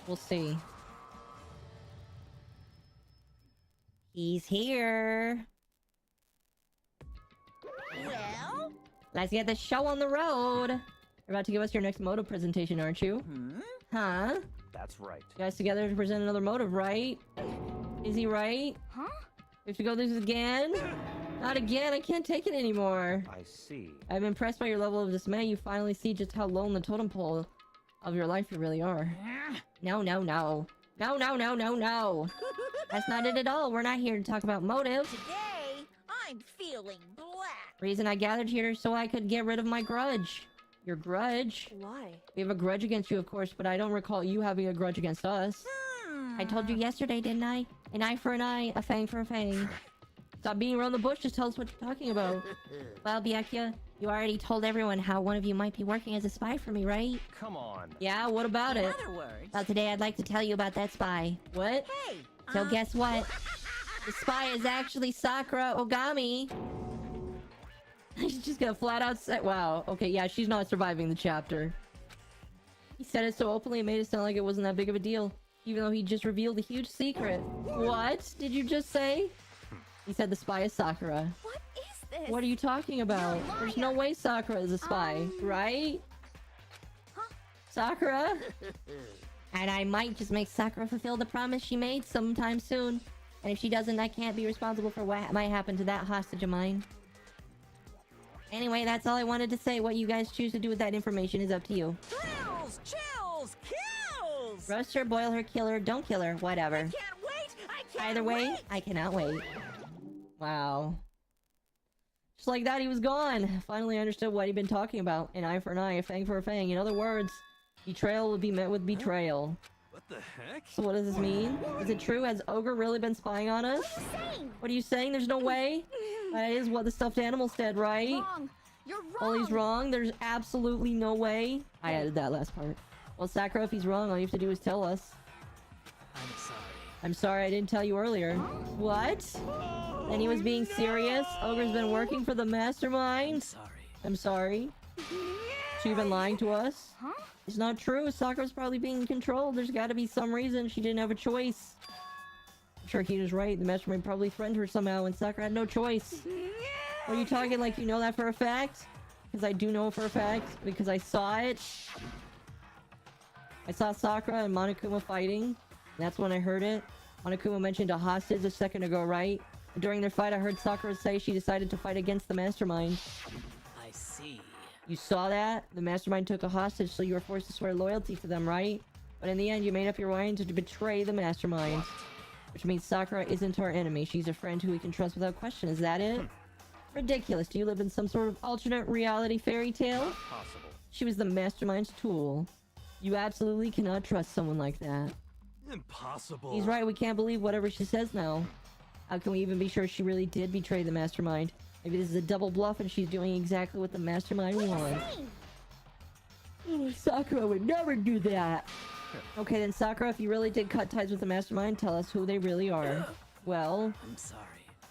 We'll see. He's here. Well? Let's get the show on the road. You're about to give us your next motive presentation, aren't you? Huh? That's right. You guys together to present another motive, right? Is he right? Huh? We have to go through this again? Not again, I can't take it anymore. I see. I'm impressed by your level of dismay. You finally see just how low in the totem pole of your life you really are. No, no, no. No, no, no, no, no. That's not it at all. We're not here to talk about motive. Today, I'm feeling black. Reason I gathered here so I could get rid of my grudge. Your grudge? Why? We have a grudge against you, of course, but I don't recall you having a grudge against us. I told you yesterday, didn't I? An eye for an eye, a fang for a fang. Stop beating around the bush, just tell us what you're talking about. Well, Byakuya, you already told everyone how one of you might be working as a spy for me, right? Come on. Yeah, what about In it? other words... Well, today I'd like to tell you about that spy. What? Hey! So guess what? The spy is actually Sakura Ogami. She's just gonna flat out say, wow, okay, yeah, she's not surviving the chapter. He said it so openly, it made it sound like it wasn't that big of a deal. Even though he just revealed a huge secret. What did you just say? He said the spy is Sakura. What is this? What are you talking about? You're a There's no liar. way Sakura is a spy, right? Huh? Sakura? And I might just make Sakura fulfill the promise she made sometime soon. And if she doesn't, I can't be responsible for what might happen to that hostage of mine. Anyway, that's all I wanted to say. What you guys choose to do with that information is up to you. Thrills, chills, kills! Roast her, boil her, kill her, don't kill her, whatever. I can't wait! I can't Either way, wait! I cannot wait. Wow. Just like that, he was gone. Finally understood what he'd been talking about. An eye for an eye, a fang for a fang. In other words, betrayal will be met with betrayal. What the heck? So what does this mean? Is it true? Has Ogre really been spying on us? What are you saying? What are you saying? There's no way? That is what the stuffed animal said, right? Wrong! You're wrong! Well, he's wrong. There's absolutely no way. I added that last part. Well, Sakura, if he's wrong, all you have to do is tell us. I'm sorry. I'm sorry I didn't tell you earlier. What? And he was being serious? Ogre's been working for the I'm mastermind? sorry. I'm sorry. She been lying to us? Huh? It's not true. Sakura's probably being controlled. There's got to be some reason she didn't have a choice. I'm sure Hina's right. The mastermind probably threatened her somehow and Sakura had no choice. What are you talking like you know that for a fact? Because I do know for a fact. Because I saw it. I saw Sakura and Monokuma fighting. That's when I heard it. Monokuma mentioned a hostage a second ago, right? During their fight, I heard Sakura say she decided to fight against the mastermind. I see. You saw that? The mastermind took a hostage, so you were forced to swear loyalty to them, right? But in the end, you made up your mind to betray the mastermind. Which means Sakura isn't our enemy. She's a friend who we can trust without question. Is that it? Ridiculous. Do you live in some sort of alternate reality fairy tale? Possible. She was the mastermind's tool. You absolutely cannot trust someone like that. Impossible. He's right, we can't believe whatever she says now. How can we even be sure she really did betray the mastermind? Maybe this is a double bluff and she's doing exactly what the mastermind wants. Sakura would never do that. Okay, then Sakura, if you really did cut ties with the mastermind, tell us who they really are. Well, I'm sorry.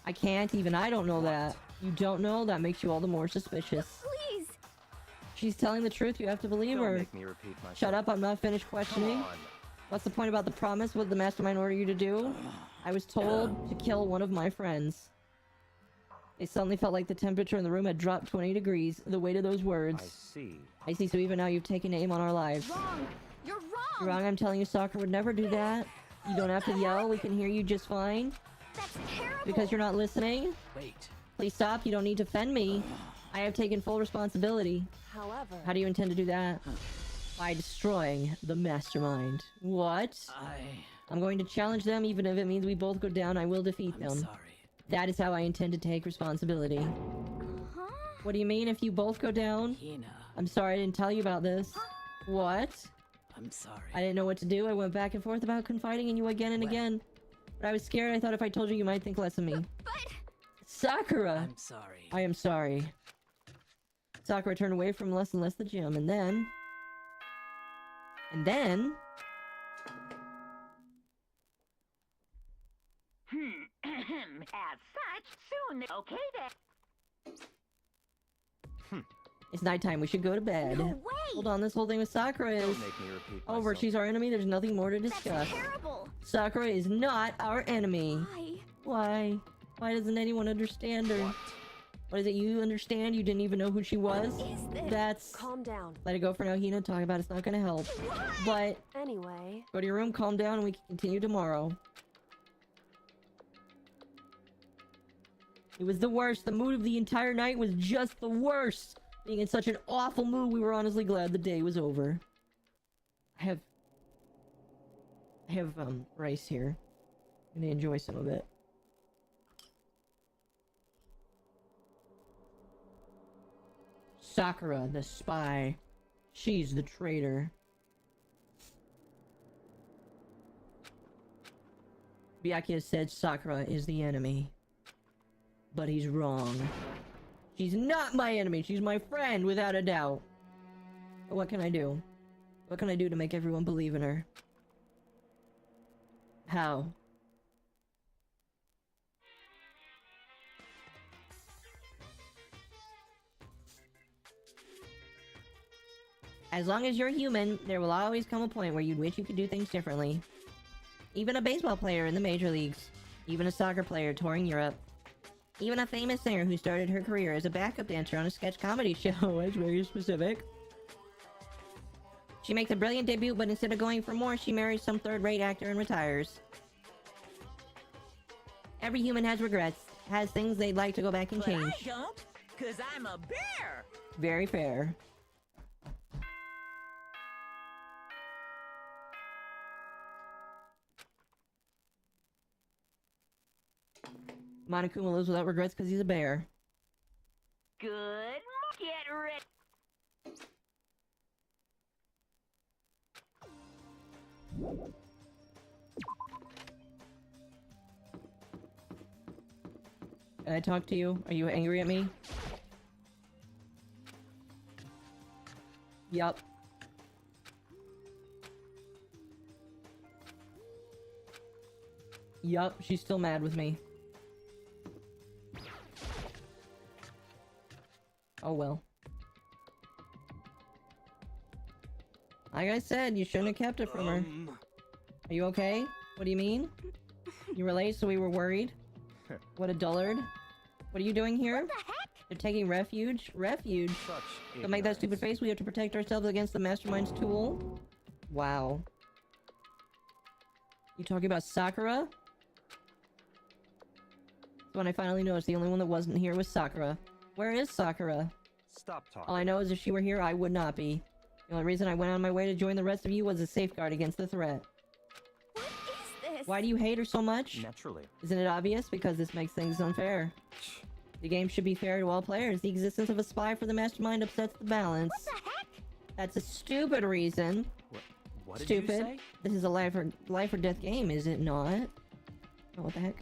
I can't. Even I don't know that. You don't know? That makes you all the more suspicious. Please. She's telling the truth. You have to believe Don't her. make me repeat myself. Shut up. I'm not finished Come questioning. on. What's the point about the promise? What did the mastermind order you to do? I was told to kill one of my friends. It suddenly felt like the temperature in the room had dropped 20 degrees. The weight of those words. I see. I see. So even now you've taken aim on our lives. Wrong. You're wrong. You're wrong. I'm telling you, Sakura would never do that. You don't have to yell. We can hear you just fine. That's terrible. Because you're not listening. Wait. Please stop. You don't need to offend me. I have taken full responsibility. However, How do you intend to do that? By destroying the mastermind. What? I'm going to challenge them, even if it means we both go down. I will defeat I'm them. sorry. That is how I intend to take responsibility. Huh? What do you mean if you both go down? Hina. I'm sorry I didn't tell you about this. What? I'm sorry. I didn't know what to do. I went back and forth about confiding in you again and Well- again. But I was scared. I thought if I told you, you might think less of me. But Sakura! I'm sorry. I am sorry. Sakura turned away from less and less the gym, and then... As such, soon. Okay then. It's nighttime. We should go to bed. no way. Hold on. This whole thing with Sakura is Don't make me repeat myself. over. She's our enemy. There's nothing more to That's discuss. terrible. Sakura is not our enemy. Why? Why? Why doesn't anyone understand her? What is it you understand? You didn't even know who she was? Is this? That's... calm down. Let it go for now, Hina. Talk about it's not gonna help. But Anyway, go to your room, calm down, and we can continue tomorrow. It was the worst. The mood of the entire night was just the worst. Being in such an awful mood, we were honestly glad the day was over. I have rice here. I'm gonna enjoy some of it. Sakura, the spy. She's the traitor. Byakuya said Sakura is the enemy. But he's wrong. She's not my enemy. She's my friend, without a doubt. But what can I do? What can I do to make everyone believe in her? How? As long as you're human, there will always come a point where you'd wish you could do things differently. Even a baseball player in the major leagues. Even a soccer player touring Europe. Even a famous singer who started her career as a backup dancer on a sketch comedy show. That's very specific. She makes a brilliant debut, but instead of going for more, she marries some third-rate actor and retires. Every human has regrets, has things they'd like to go back and But change. I don't, cause I'm a bear. Very fair. Monokuma lives without regrets because he's a bear. Good. Get ready. Can I talk to you? Are you angry at me? Yup. Yup, she's still mad with me. Oh well. Like I said, you shouldn't have kept it from her. Are you okay? What do you mean? You were late, so we were worried? What a dullard. What are you doing here? What the heck? You're taking refuge? Refuge? Such Don't make that stupid face. We have to protect ourselves against the mastermind's tool. Wow. You talking about Sakura? When I finally noticed the only one that wasn't here was Sakura. Where is Sakura? Stop talking. All I know is if she were here, I would not be. The only reason I went on my way to join the rest of you was a safeguard against the threat. What is this? Why do you hate her so much? Naturally. Isn't it obvious? Because this makes things unfair. The game should be fair to all players. The existence of a spy for the mastermind upsets the balance. What the heck? That's a stupid reason. What did you Stupid. say? This is a life or death game, is it not? Oh, what the heck?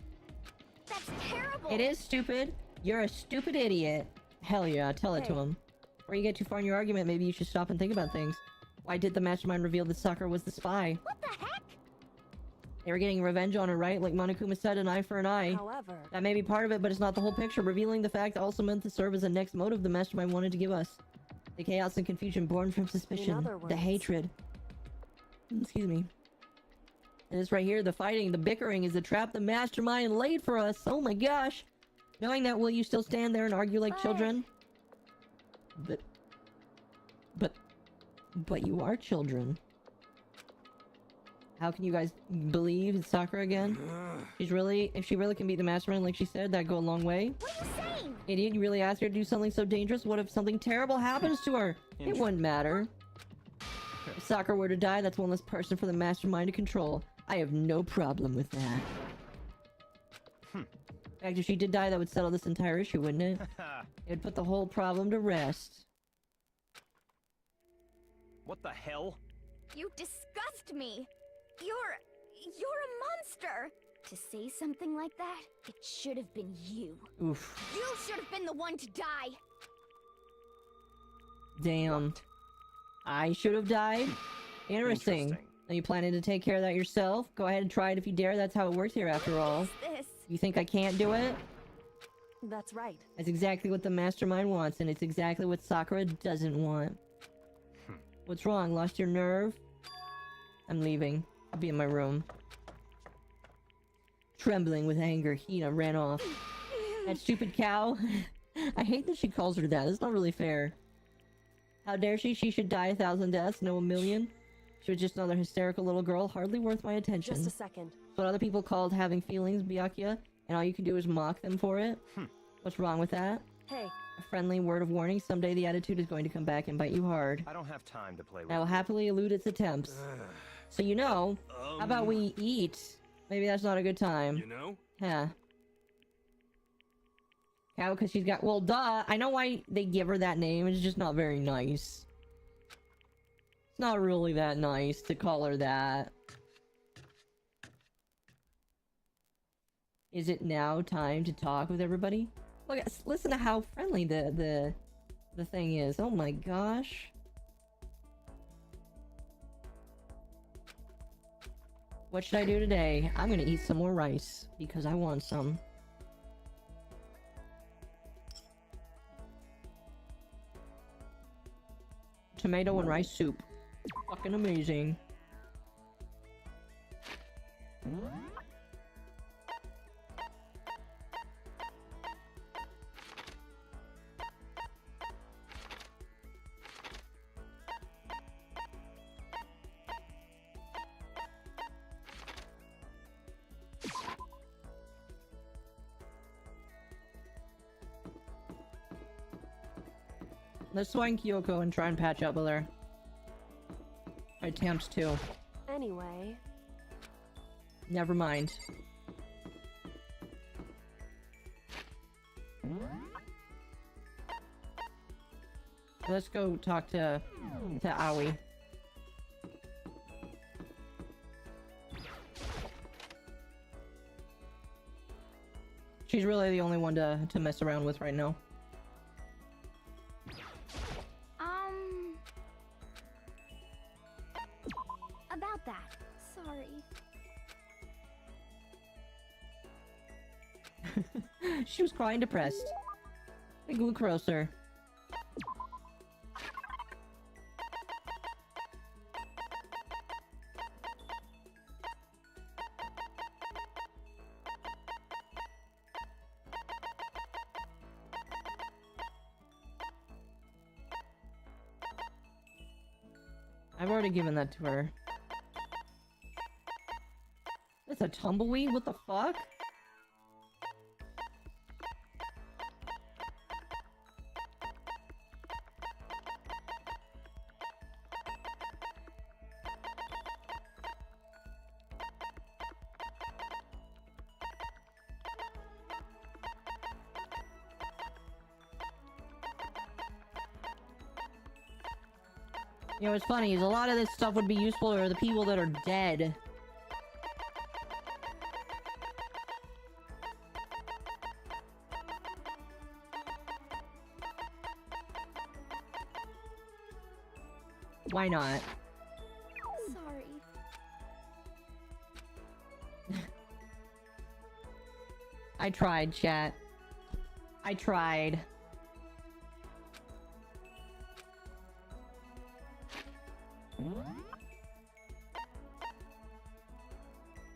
That's terrible. It is stupid. You're a stupid idiot. Hell yeah, tell it to Hey. him. Before you get too far in your argument, maybe you should stop and think about things. Why did the mastermind reveal that Sakura was the spy? What the heck? They were getting revenge on her, right? Like Monokuma said, an eye for an eye. However, That may be part of it, but it's not the whole picture. Revealing the fact also meant to serve as the next motive the mastermind wanted to give us. The chaos and confusion born from suspicion. other The words- hatred. Excuse me. And this right here, the fighting, the bickering is the trap the mastermind laid for us. Oh my gosh. Knowing that, will you still stand there and argue like children? But you are children. How can you guys believe it's Sakura again? If she really can beat the mastermind like she said, that'd go a long way. What are you saying? Idiot, you really asked her to do something so dangerous? What if something terrible happens to her? It wouldn't matter. If Sakura were to die, that's one less person for the mastermind to control. I have no problem with that. In fact, if she did die, that would settle this entire issue, wouldn't it? It would put the whole problem to rest. What the hell? You disgust me. You're a monster. To say something like that, it should have been you. Oof. You should have been the one to die. Damn. I should have died? Interesting. Are you planning to take care of that yourself? Go ahead and try it if you dare. That's how it works here after all. This. You think I can't do it? that's right. That's exactly what the mastermind wants, and it's exactly what Sakura doesn't want. What's wrong? Lost your nerve? I'm leaving. I'll be in my room. Trembling with anger, Hina ran off. That stupid cow. I hate that she calls her that. It's not really fair. How dare she? She should die 1,000 deaths, no 1,000,000. She was just another hysterical little girl, hardly worth my attention. Just a second. What other people called having feelings, Byakuya, and all you can do is mock them for it? What's wrong with that? Hey, A friendly word of warning, someday the attitude is going to come back and bite you hard. I don't have time to play with I will you. happily elude its attempts. So you know, how about we eat? Maybe that's not a good time. You know? Huh. How? Because she's got... Well, duh. I know why they give her that name. It's just not very nice. It's not really that nice to call her that. Is it now time to talk with everybody? Look, listen to how friendly the thing is. Oh my gosh. What should I do today? I'm gonna eat some more rice because I want some. Tomato and rice soup. Fucking amazing. Let's swing Kyoko and try and patch up with her. Attempts to. anyway, Never mind. Let's go talk to Aoi. She's really the only one to mess around with right now. About that. Sorry. She was crying depressed. Hey, Glucroser. I've already given that to her. That's a tumbleweed? What the fuck? You know what's funny is a lot of this stuff would be useful for the people that are dead. Why not? Sorry. I tried, chat. I tried.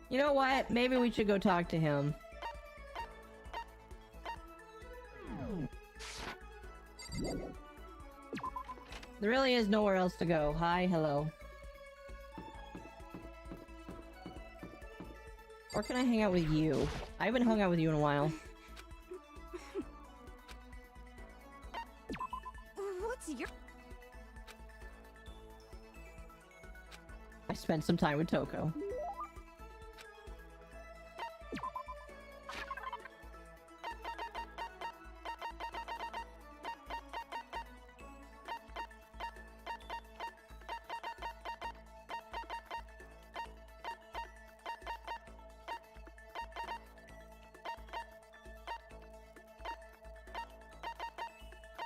You know what? Maybe we should go talk to him. There really is nowhere else to go. Hi, hello. Or can I hang out with you? I haven't hung out with you in a while. What's your... I spent some time with Toko.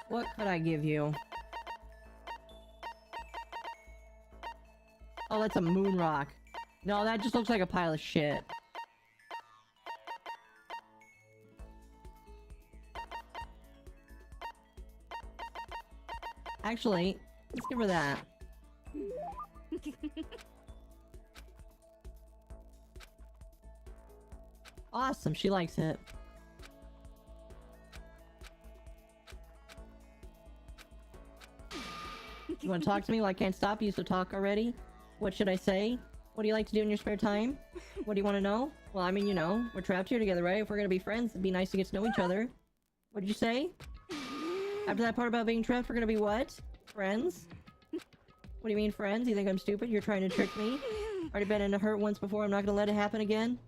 What could I give you? Oh, that's a moon rock. No, that just looks like a pile of shit. Actually, let's give her that. Awesome, she likes it. You want to talk to me? Well, I can't stop you, so talk already. What should I say? What do you like to do in your spare time? What do you want to know? Well, I mean, you know, we're trapped here together, right? If we're gonna be friends, it'd be nice to get to know each other. What did you say? After that part about being trapped, we're gonna be what? Friends? What do you mean friends? You think I'm stupid? You're trying to trick me? Already been in a hurt once before, I'm not gonna let it happen again?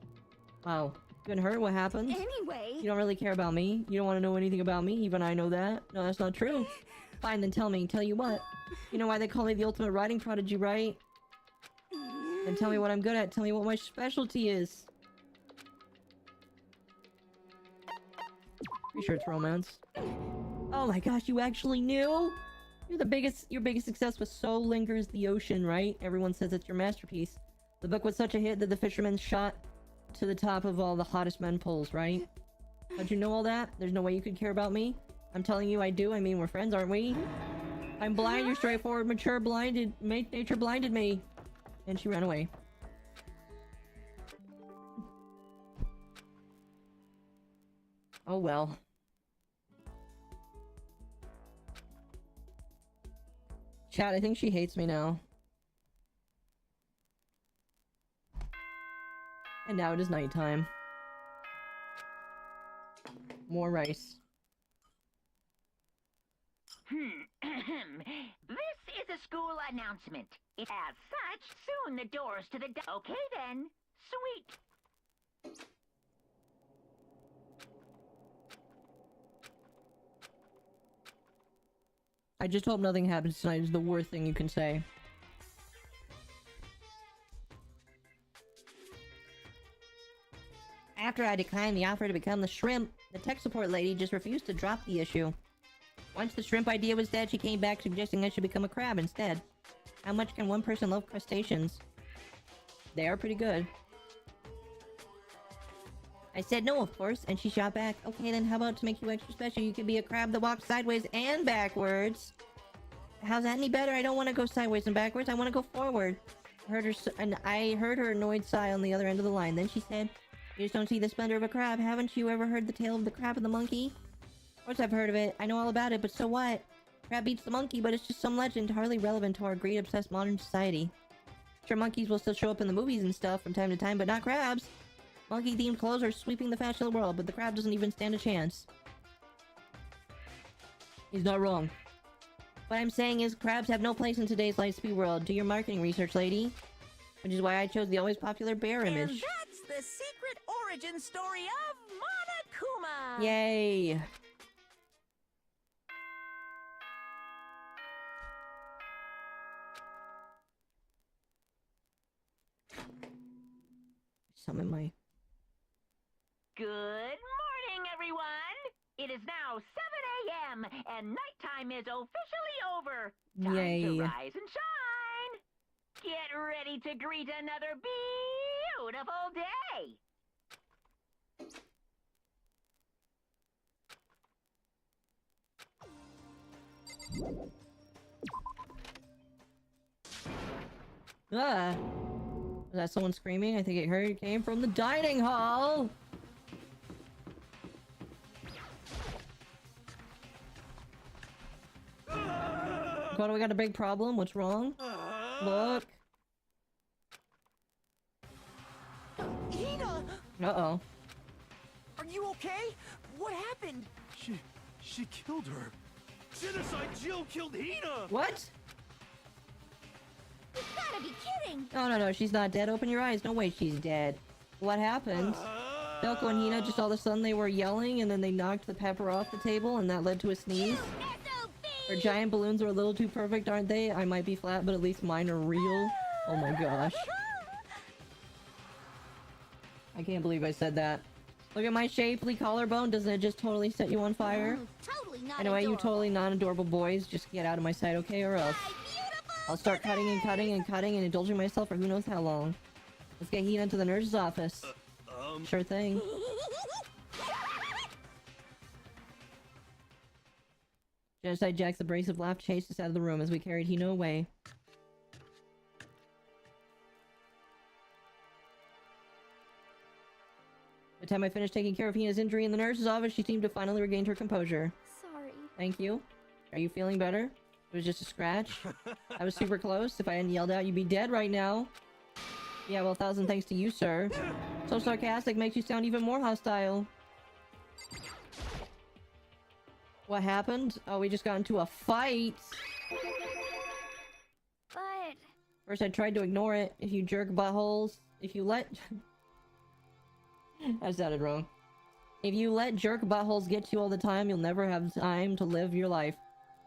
Wow. You been hurt? What happened? Anyway... You don't really care about me. You don't want to know anything about me. Even I know that. No, that's not true. Fine, then tell me. Tell you what? You know why they call me the ultimate writing prodigy, right? Then tell me what I'm good at. Tell me what my specialty is. Pretty sure it's romance. Oh my gosh, you actually knew? Your biggest success was So Lingers the Ocean, right? Everyone says it's your masterpiece. The book was such a hit that the fisherman shot to the top of all the hottest men polls, right? How'd you know all that? There's no way you could care about me? I'm telling you I do. I mean, we're friends, aren't we? I'm blind, you're straightforward, mature, blinded. Nature blinded me. And she ran away. Oh well. Chat, I think she hates me now. And now it is nighttime. More rice. This is a school announcement. As such, soon the doors to the... Okay then. Sweet. I just hope nothing happens tonight is the worst thing you can say. After I declined the offer to become the shrimp, the tech support lady just refused to drop the issue. Once the shrimp idea was dead, she came back suggesting I should become a crab instead. How much can one person love crustaceans? They are pretty good. I said no, of course, and she shot back. Okay, then how about to make you extra special, you could be a crab that walks sideways and backwards? How's that any better? I don't want to go sideways and backwards, I want to go forward. I heard her annoyed sigh on the other end of the line. Then she said, you just don't see the splendor of a crab. Haven't you ever heard the tale of the crab and the monkey? Of course I've heard of it. I know all about it, but so what? Crab beats the monkey, but it's just some legend, hardly relevant to our greed-obsessed modern society. Sure, monkeys will still show up in the movies and stuff from time to time, but not crabs. Monkey-themed clothes are sweeping the fashion of the world, but the crab doesn't even stand a chance. He's not wrong. What I'm saying is, crabs have no place in today's lightspeed world. Do your marketing research, lady. Which is why I chose the always popular bear image. And that's the secret origin story of Monokuma! Yay! summon my... Good morning, everyone! It is now 7 a.m. and nighttime is officially over. Time Yay. to rise and shine! Get ready to greet another beautiful day! Ah! Was that someone screaming? I think it came from the dining hall! What, we got a big problem? What's wrong? Look. Hina! Uh-oh. Are you okay? What happened? She killed her. Genocide Jill killed Hina! What? You gotta be kidding! No, she's not dead. Open your eyes. No way she's dead. What happened? Delco and Hina, just all of a sudden they were yelling and then they knocked the pepper off the table and that led to a sneeze. Her giant balloons are a little too perfect, aren't they? I might be flat, but at least mine are real. Oh my gosh. I can't believe I said that. Look at my shapely collarbone. Doesn't it just totally set you on fire? Totally not Anyway, you adorable. totally non-adorable boys, just get out of my sight, okay? Or else I'll start cutting and cutting and cutting and indulging myself for who knows how long. Let's get Hina to the nurse's office. Sure thing. Genocide Jack's abrasive laugh chased us out of the room as we carried Hina away. By the time I finished taking care of Hina's injury in the nurse's office, she seemed to finally regain her composure. Sorry. Thank you. Are you feeling better? It was just a scratch. I was super close. If I hadn't yelled out, you'd be dead right now. Yeah, well, 1,000 thanks to you, sir. So sarcastic makes you sound even more hostile. What happened? Oh, we just got into a fight. But... First, I tried to ignore it. If you jerk buttholes... If you let... I sounded wrong. If you let jerk buttholes get to you all the time, you'll never have time to live your life.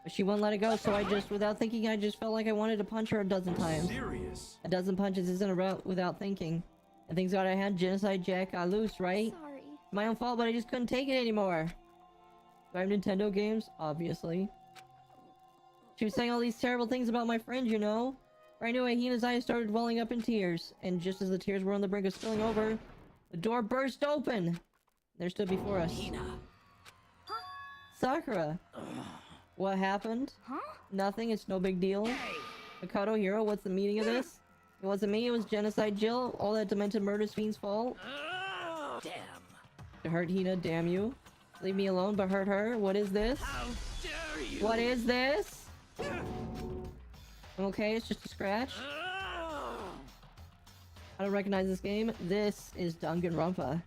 But she wouldn't let it go, so I just, without thinking, I just felt like I wanted to punch her a dozen times. Serious? A dozen punches isn't a route without thinking. And thanks God I had Genocide Jack got loose, right? Sorry. My own fault, but I just couldn't take it anymore. Do I have Nintendo games? Obviously. She was saying all these terrible things about my friend, you know? Right away, Hina's eyes started welling up in tears. And just as the tears were on the brink of spilling over, the door burst open. There stood before us Sakura. What happened? Huh? Nothing, it's no big deal. PakoThePanda, what's the meaning of this? It wasn't me, it was Genocide Jill. All that demented murder fiend's fault. Damn. To hurt Hina, damn you. Leave me alone, but hurt her. What is this? How dare you! What is this? Okay, it's just a scratch. I don't recognize this game. This is Danganronpa.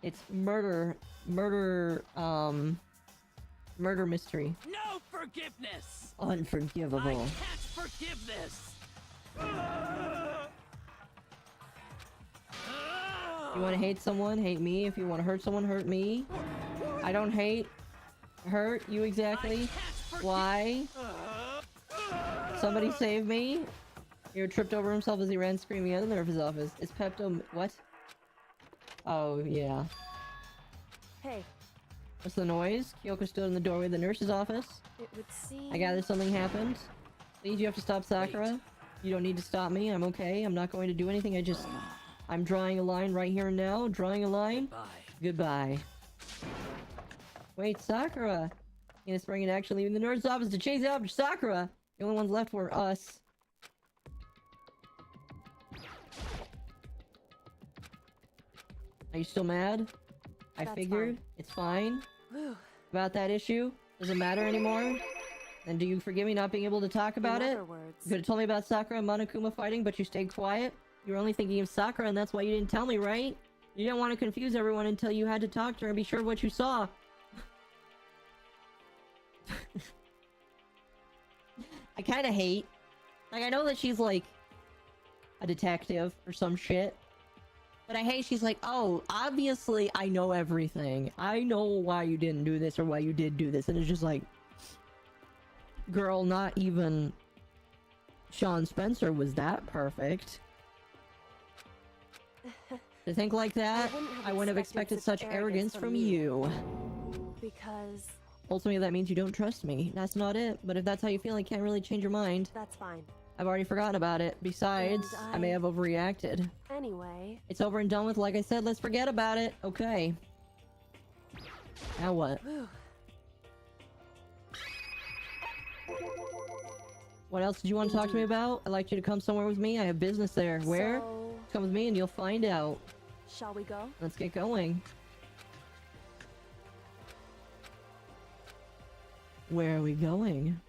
It's murder mystery. No forgiveness! Unforgivable. I can't forgive this! If you want to hate someone, hate me. If you want to hurt someone, hurt me. I don't hurt you exactly. Why? Somebody save me. He tripped over himself as he ran screaming out of the nurse's office. It's Pepto... What? Oh, yeah. Hey, What's the noise? Kyoko stood in the doorway of the nurse's office. it would seem... I gather something happened. Please, you have to stop Sakura. You don't need to stop me. I'm okay. I'm not going to do anything. I'm drawing a line right here and now. Drawing a line. Bye. Goodbye. Wait, Sakura! Hina sprang into action, leaving the nurse's office to chase after Sakura! The only ones left were us. Are you still mad? I That's figured. fine. It's fine. Whew. About that issue? Doesn't matter anymore? Then do you forgive me not being able to talk about In it? other words, You could have told me about Sakura and Monokuma fighting, but you stayed quiet? You were only thinking of Sakura, and that's why you didn't tell me, right? You didn't want to confuse everyone until you had to talk to her and be sure of what you saw. I kind of hate. Like, I know that she's, like, a detective or some shit. But I hate she's like, oh, obviously I know everything. I know why you didn't do this or why you did do this. And it's just like, girl, not even Sean Spencer was that perfect. To think like that, I wouldn't have expected such arrogance from you. Because Ultimately, that means you don't trust me. That's not it, but if that's how you feel, I can't really change your mind. that's fine. I've already forgotten about it. Besides, And I may have overreacted. Anyway, It's over and done with. Like I said, let's forget about it. Okay. Now what? whew, What else did you want to talk to me about? I'd like you to come somewhere with me. I have business there. Where? so, Come with me and you'll find out. shall we go? Let's get going. Where are we going?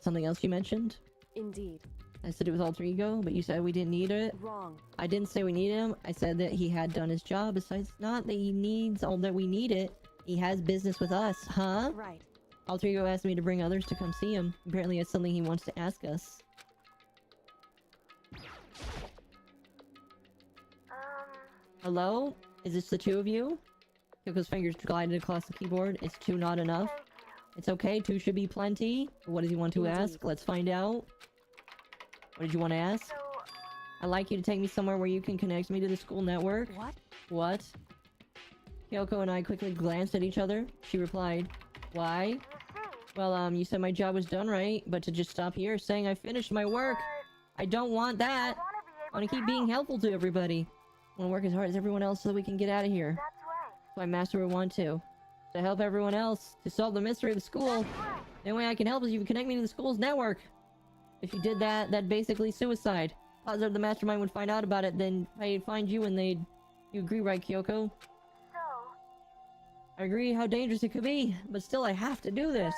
Something else you mentioned? Indeed. Has to do with alter ego, but you said we didn't need it. Wrong. I didn't say we need him. I said that he had done his job. Besides, not that he needs all that we need it. He has business with us, huh? Right. Alter ego asked me to bring others to come see him. Apparently, it's something he wants to ask us. Hello? Is this the two of you? Kyoko's fingers glided across the keyboard. It's two not enough. It's okay, two should be plenty. What does he want to Indeed. ask? Let's find out. What did you want to ask? I'd like you to take me somewhere where you can connect me to the school network. What? What? Kyoko and I quickly glanced at each other. She replied, why? Well, you said my job was done right, but to just stop here saying I finished my work. I don't want that. I want to keep being helpful to everybody. I want to work as hard as everyone else so we can get out of here. So my master would want to help everyone else, to solve the mystery of the school. The only way I can help is you connect me to the school's network. If you did that, that'd basically suicide. Positive the mastermind would find out about it, then I'd find you and they'd... You agree, right, Kyoko? I agree how dangerous it could be, but still I have to do this.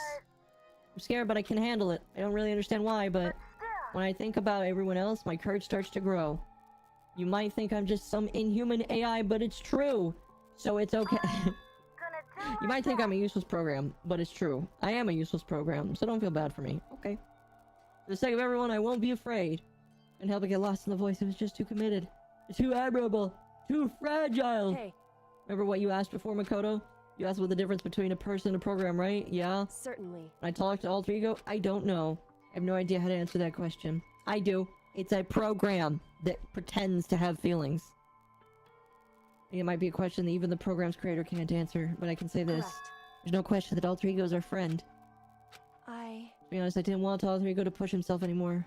I'm scared, but I can handle it. I don't really understand why, but when I think about everyone else, my courage starts to grow. You might think I'm just some inhuman AI, but it's true. So it's okay. You might think I'm a useless program, but it's true. I am a useless program, so don't feel bad for me. Okay. For the sake of everyone, I won't be afraid. Couldn't help but get lost in the voice. It was just too committed. Too admirable. Too fragile. Hey, Remember what you asked before, Makoto? You asked what the difference between a person and a program, right? Yeah? certainly. When I talk to alter ego, I don't know. I have no idea how to answer that question. I do. It's a program that pretends to have feelings. It might be a question that even the program's creator can't answer, but I can say this. Correct. There's no question that alter ego is our friend. To be honest, I didn't want alter ego to push himself anymore.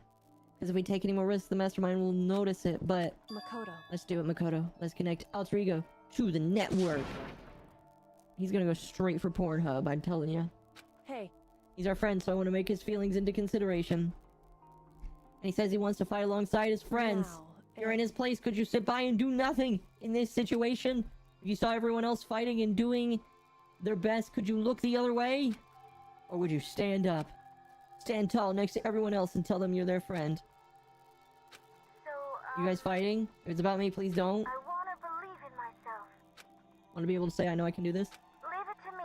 Because if we take any more risks, the mastermind will notice it, but... Makoto. Let's do it, Makoto. Let's connect alter ego to the network. He's gonna go straight for Pornhub, I'm telling you. Hey, He's our friend, so I want to make his feelings into consideration. And he says he wants to fight alongside his friends. now, If you're in his place, could you sit by and do nothing in this situation? If you saw everyone else fighting and doing their best, could you look the other way? Or would you stand up? Stand tall next to everyone else and tell them you're their friend. You guys fighting? If it's about me, please don't. I want to believe in myself. Want to be able to say, I know I can do this? Leave it to me.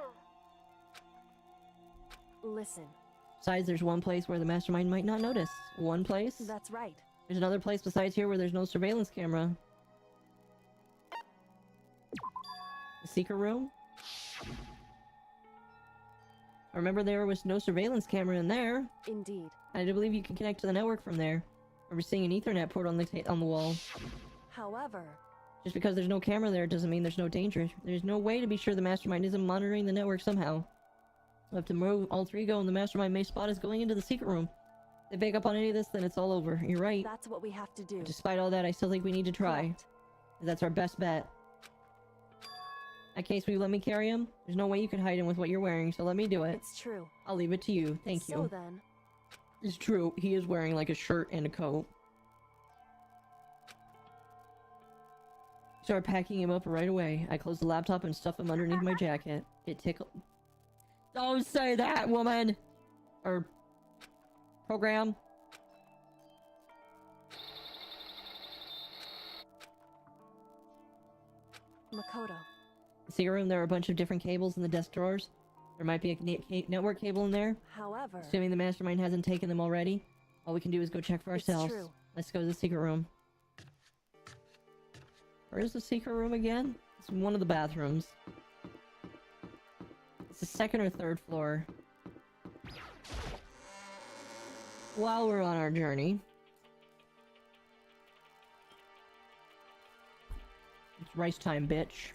listen. Besides, there's one place where the mastermind might not notice. One place? That's right. There's another place besides here where there's no surveillance camera. The secret room? I remember there was no surveillance camera in there. Indeed. I do believe you can connect to the network from there. I remember seeing an Ethernet port on the wall. However, Just because there's no camera there doesn't mean there's no danger. There's no way to be sure the mastermind isn't monitoring the network somehow. We'll have to move alter ego and the mastermind may spot us going into the secret room. If they pick up on any of this, then it's all over. You're right. that's what we have to do. Despite all that, I still think we need to try. Correct. That's our best bet. In that case, will you let me carry him? There's no way you can hide him with what you're wearing, so let me do it. It's true. I'll leave it to you. Thank you. So then, It's true. He is wearing like a shirt and a coat. Start packing him up right away. I close the laptop and stuff him underneath my jacket. It tickled. Don't say that, woman! Or... program. Makoto. See your room, there are a bunch of different cables in the desk drawers. There might be a network cable in there. However, Assuming the mastermind hasn't taken them already. All we can do is go check for It's ourselves. true. Let's go to the secret room. Where is the secret room again? It's one of the bathrooms. It's the second or third floor. While we're on our journey. It's rice time, bitch.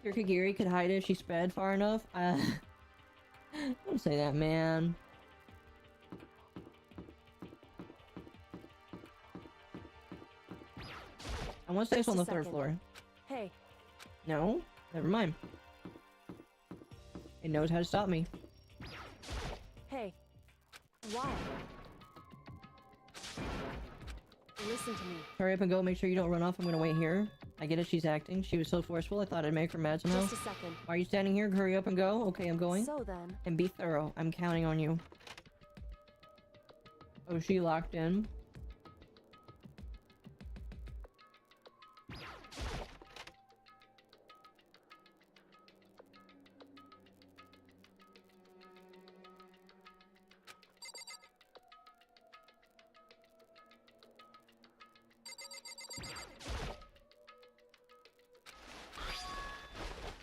Your Kagiri could hide it if she sped far enough. Don't say that, man. I want to stay on the third floor. Hey, No, never mind. It knows how to stop me. hey. Why? Listen to me. Hurry up and go. Make sure you don't run off. I'm gonna wait here. I get it. She's acting. She was so forceful. I thought I'd make her mad somehow. Just a second. Why are you standing here? Hurry up and go. Okay, I'm going. So then, And be thorough. I'm counting on you. Oh, she locked in.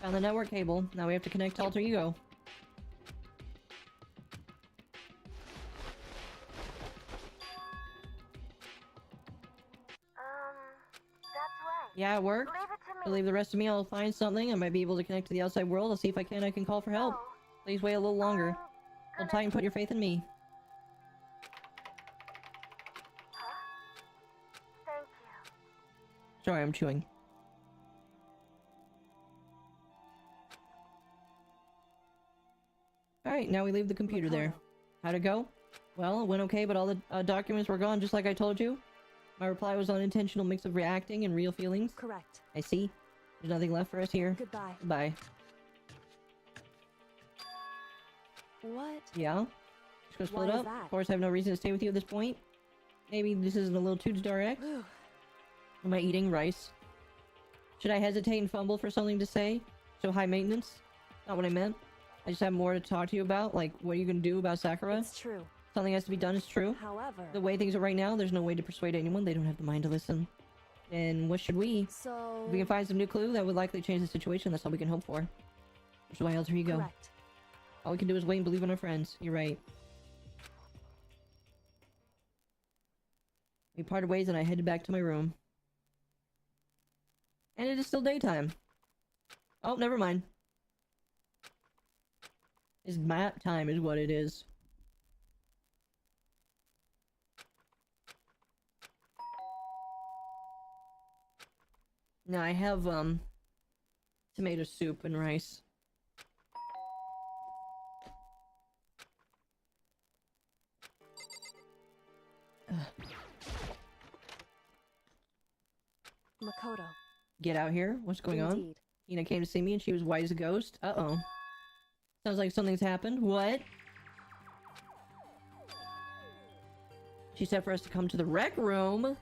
Found the network cable. Now we have to connect to Alter Ego. That's right. Yeah, it worked. Leave it to me. I'll leave the rest of me. I'll find something. I might be able to connect to the outside world. I'll see if I can. I can call for help. Oh, Please wait a little longer. Hold tight and put your faith in me. thank you. Sorry, I'm chewing. Alright, now we leave the computer there. How'd it go? Well, it went okay, but all the documents were gone, just like I told you. My reply was an unintentional mix of reacting and real feelings. correct. I see. There's nothing left for us here. Goodbye. Bye. What? Yeah? Just gonna split Why is up? that? Of course, I have no reason to stay with you at this point. Maybe this isn't a little too direct. Whew. Am I eating rice? Should I hesitate and fumble for something to say? So high maintenance? Not what I meant. I just have more to talk to you about, like what are you gonna do about Sakura? It's true. Something has to be done, is true. However, The way things are right now, there's no way to persuade anyone. They don't have the mind to listen. And what should we? so If we can find some new clue that would likely change the situation, that's all we can hope for. Which is why Alter Ego. correct. All we can do is wait and believe in our friends. You're right. We parted ways and I headed back to my room. And it is still daytime. Oh, never mind. It's map time is what it is. Now I have, tomato soup and rice. Makoto. Get out here. What's going on? Indeed. Ina came to see me and she was white as a ghost. Uh-oh. Sounds like something's happened. What? She said for us to come to the rec room.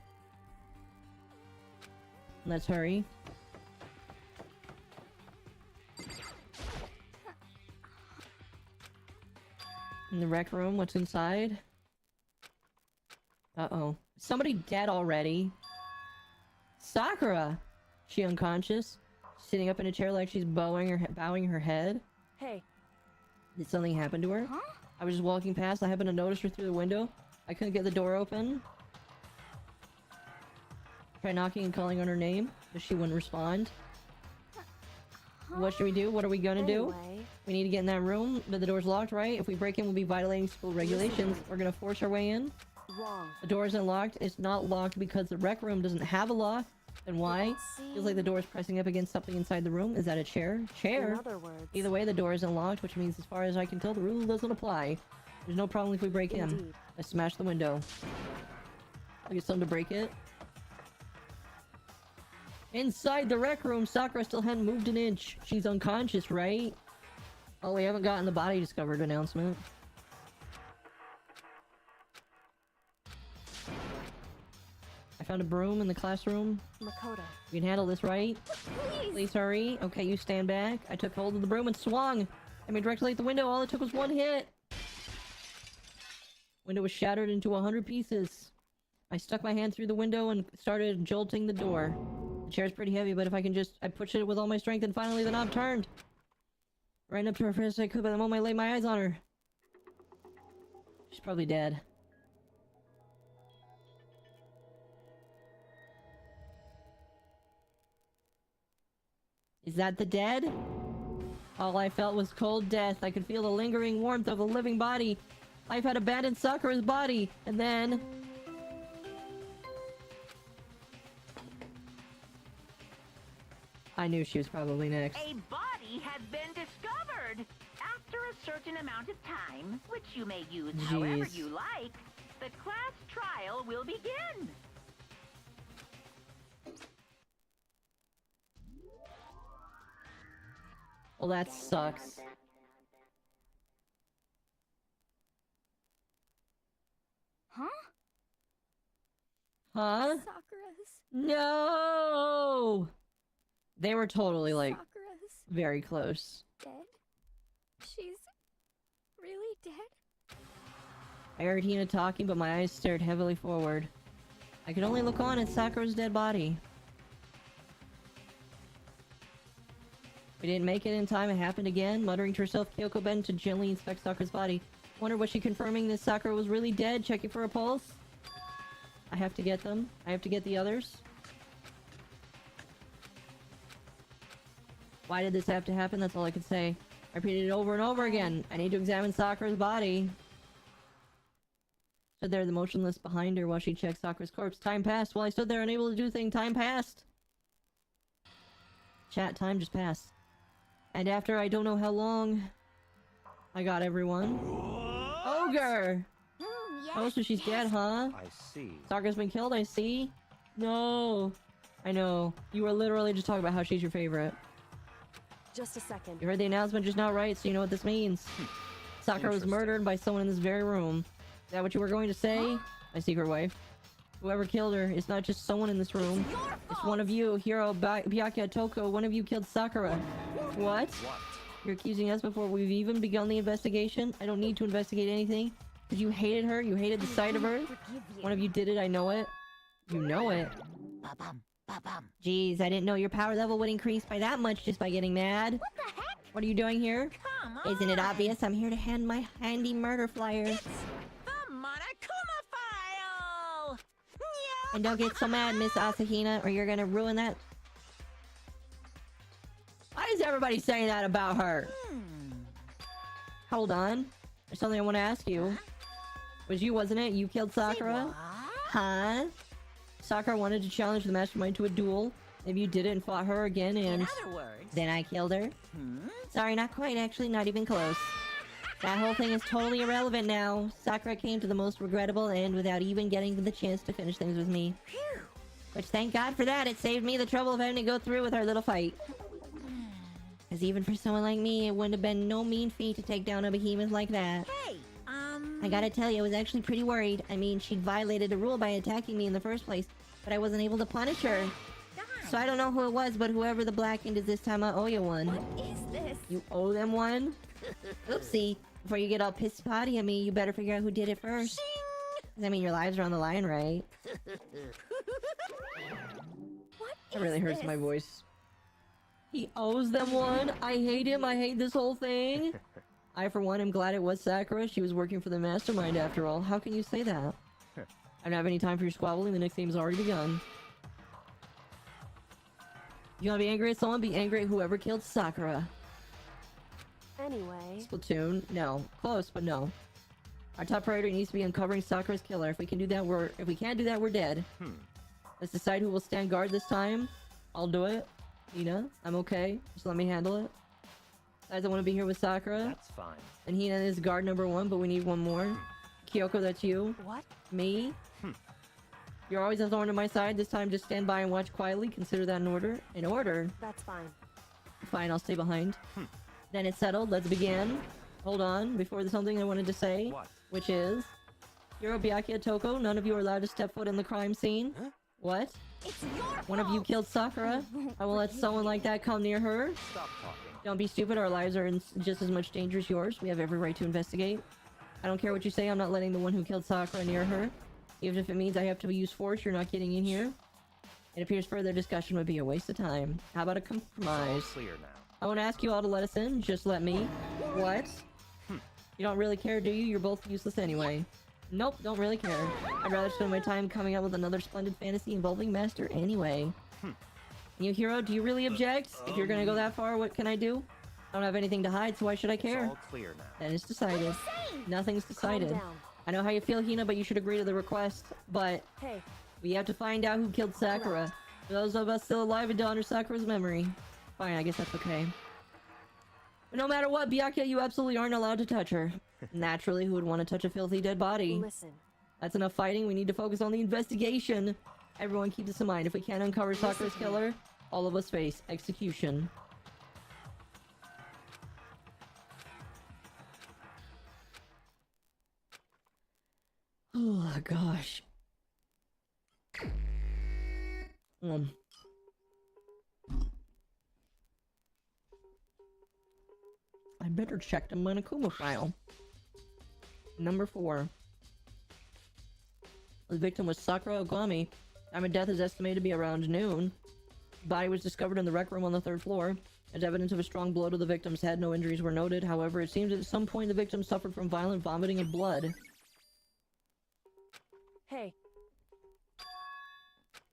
Let's hurry. In the rec room, what's inside? Uh-oh. Somebody dead already? Sakura! She unconscious? Sitting up in a chair like she's bowing her head? Hey, Did something happen to her? Huh? I was just walking past. I happened to notice her through the window. I couldn't get the door open. Tried knocking and calling on her name, but she wouldn't respond. What should we do? What are we gonna do? anyway, We need to get in that room, but the door's locked, right? If we break in, we'll be violating school regulations. We're gonna force our way in. wrong. The door isn't locked. It's not locked because the rec room doesn't have a lock. Then why? Feels like the door is pressing up against something inside the room. Is that a chair? Chair? In other words, Either way, the door isn't locked, which means as far as I can tell, the rule doesn't apply. There's no problem if we break in. Indeed. Let's smash the window. I'll get someone to break it. Inside the rec room, Sakura still hadn't moved an inch. She's unconscious, right? Oh, we haven't gotten the body discovered announcement. I found a broom in the classroom. Makoto. You can handle this, right? Please. Please hurry. Okay, you stand back. I took hold of the broom and swung. I mean, directly at the window. All it took was one hit. Window was shattered into 100 pieces. I stuck my hand through the window and started jolting the door. The chair's pretty heavy, but if I can just... I pushed it with all my strength, and finally the knob turned. Right up to her fast as I could by the moment I laid my eyes on her. She's probably dead. Is that the dead? All I felt was cold death. I could feel the lingering warmth of a living body. Life had abandoned Sakura's body, and then... I knew she was probably next. A body has been discovered. After a certain amount of time, which you may use however Jeez. you like, the class trial will begin. Well, that sucks. Huh? Huh? Sakura's. No! They were totally, like, Sakura's very close. dead? She's really dead? I heard Hina talking, but my eyes stared heavily forward. I could only look on at Sakura's dead body. We didn't make it in time. It happened again. Muttering to herself, Kyoko bent to gently inspect Sakura's body. Wondered was she confirming that Sakura was really dead, checking for a pulse? I have to get them. I have to get the others. Why did this have to happen? That's all I could say. I repeated it over and over again. I need to examine Sakura's body. Stood there, the motionless behind her while she checked Sakura's corpse. Time passed. While I stood there unable to do a thing, time passed. Chat, time just passed. And after I don't know how long, I got everyone. Ogre! Yes. Oh, so she's dead, huh? I see. Sakura's been killed, I see. No. I know. You were literally just talking about how she's your favorite. Just a second. You heard the announcement just now, right? So you know what this means. Sakura was Interesting. murdered by someone in this very room. Is that what you were going to say? My secret wife. Whoever killed her is not just someone in this room. It's one of you, Hiro, Byakuya, Toko. One of you killed Sakura. What? What? You're accusing us before we've even begun the investigation? I don't need to investigate anything. Because you hated her? You hated the sight of her? One of you did it, I know it. You know it. Ba-bum, ba-bum. Jeez, I didn't know your power level would increase by that much just by getting mad. What the heck? What are you doing here? Come on. Isn't it obvious? I'm here to hand my handy murder flyer. The Monokuma file. Yeah. And don't get so mad, Miss Asahina, or you're gonna ruin that. Why is everybody saying that about her? Hold on. There's something I want to ask you. Was you, wasn't it? You killed Sakura? What? Huh? Sakura wanted to challenge the mastermind to a duel. Maybe you did it and fought her again, In and other words, then I killed her. hmm? Sorry, not quite, actually, not even close. That whole thing is totally irrelevant now. Sakura came to the most regrettable end without even getting the chance to finish things with me. Phew. Which, thank God for that, it saved me the trouble of having to go through with our little fight. Because even for someone like me, it wouldn't have been no mean feat to take down a behemoth like that. Hey, I gotta tell you, I was actually pretty worried. I mean, she'd violated a rule by attacking me in the first place, but I wasn't able to punish her. So I don't know who it was, but whoever the blackened is this time, I owe you one. What is this? You owe them one? Oopsie. Before you get all pissed potty at me, you better figure out who did it first. 'Cause, I mean, your lives are on the line, right? What That really is hurts this? my voice. He owes them one? I hate him. I hate this whole thing. I, for one, am glad it was Sakura. She was working for the mastermind after all. How can you say that? I don't have any time for your squabbling. The next game's already begun. You wanna be angry at someone? Be angry at whoever killed Sakura. Anyway, Splatoon? No. Close, but no. Our top priority needs to be uncovering Sakura's killer. If we can do that, if we can't do that, we're dead. Let's decide who will stand guard this time. I'll do it. Hina, I'm okay. Just let me handle it. Guys, I want to be here with Sakura. That's fine. And Hina is guard number 1, but we need one more. Kyoko, that's you. what? Me. You're always a thorn in my side. This time, just stand by and watch quietly. Consider that an order. An order? That's fine. Fine, I'll stay behind. Then it's settled. Let's begin. Hold on. Before there's something I wanted to say. What? Which is... Hiro, Byakuya, Toko, none of you are allowed to step foot in the crime scene. Huh? What? It's your One of you fault. killed Sakura? I will let someone like that come near her. Stop talking. Don't be stupid. Our lives are in just as much danger as yours. We have every right to investigate. I don't care what you say, I'm not letting the one who killed Sakura near her. Even if it means I have to use force, you're not getting in here. It appears further discussion would be a waste of time. How about a compromise? Clear now. I won't ask you all to let us in, just let me. What? You don't really care, do you? You're both useless anyway. Nope, don't really care. I'd rather spend my time coming up with another splendid fantasy involving Master anyway. You hero, do you really object? If you're gonna go that far, what can I do? I don't have anything to hide, so why should I care? It's all clear now. Then it's decided. Nothing's decided. Calm down. I know how you feel, Hina, but you should agree to the request. But Hey, we have to find out who killed Sakura. For those of us still alive and to honor Sakura's memory. Fine, I guess that's okay. But no matter what, Byakuya, you absolutely aren't allowed to touch her. Naturally, who would want to touch a filthy dead body? listen. That's enough fighting, we need to focus on the investigation. Everyone keep this in mind. If we can't uncover Sakura's killer, all of us face execution. Oh gosh. I better check the Monokuma file. Number 4. The victim was Sakura Ogami. Time of death is estimated to be around noon. The body was discovered in the rec room on the 3rd floor. As evidence of a strong blow to the victim's head, no injuries were noted. However, it seems that at some point the victim suffered from violent vomiting of blood. Hey.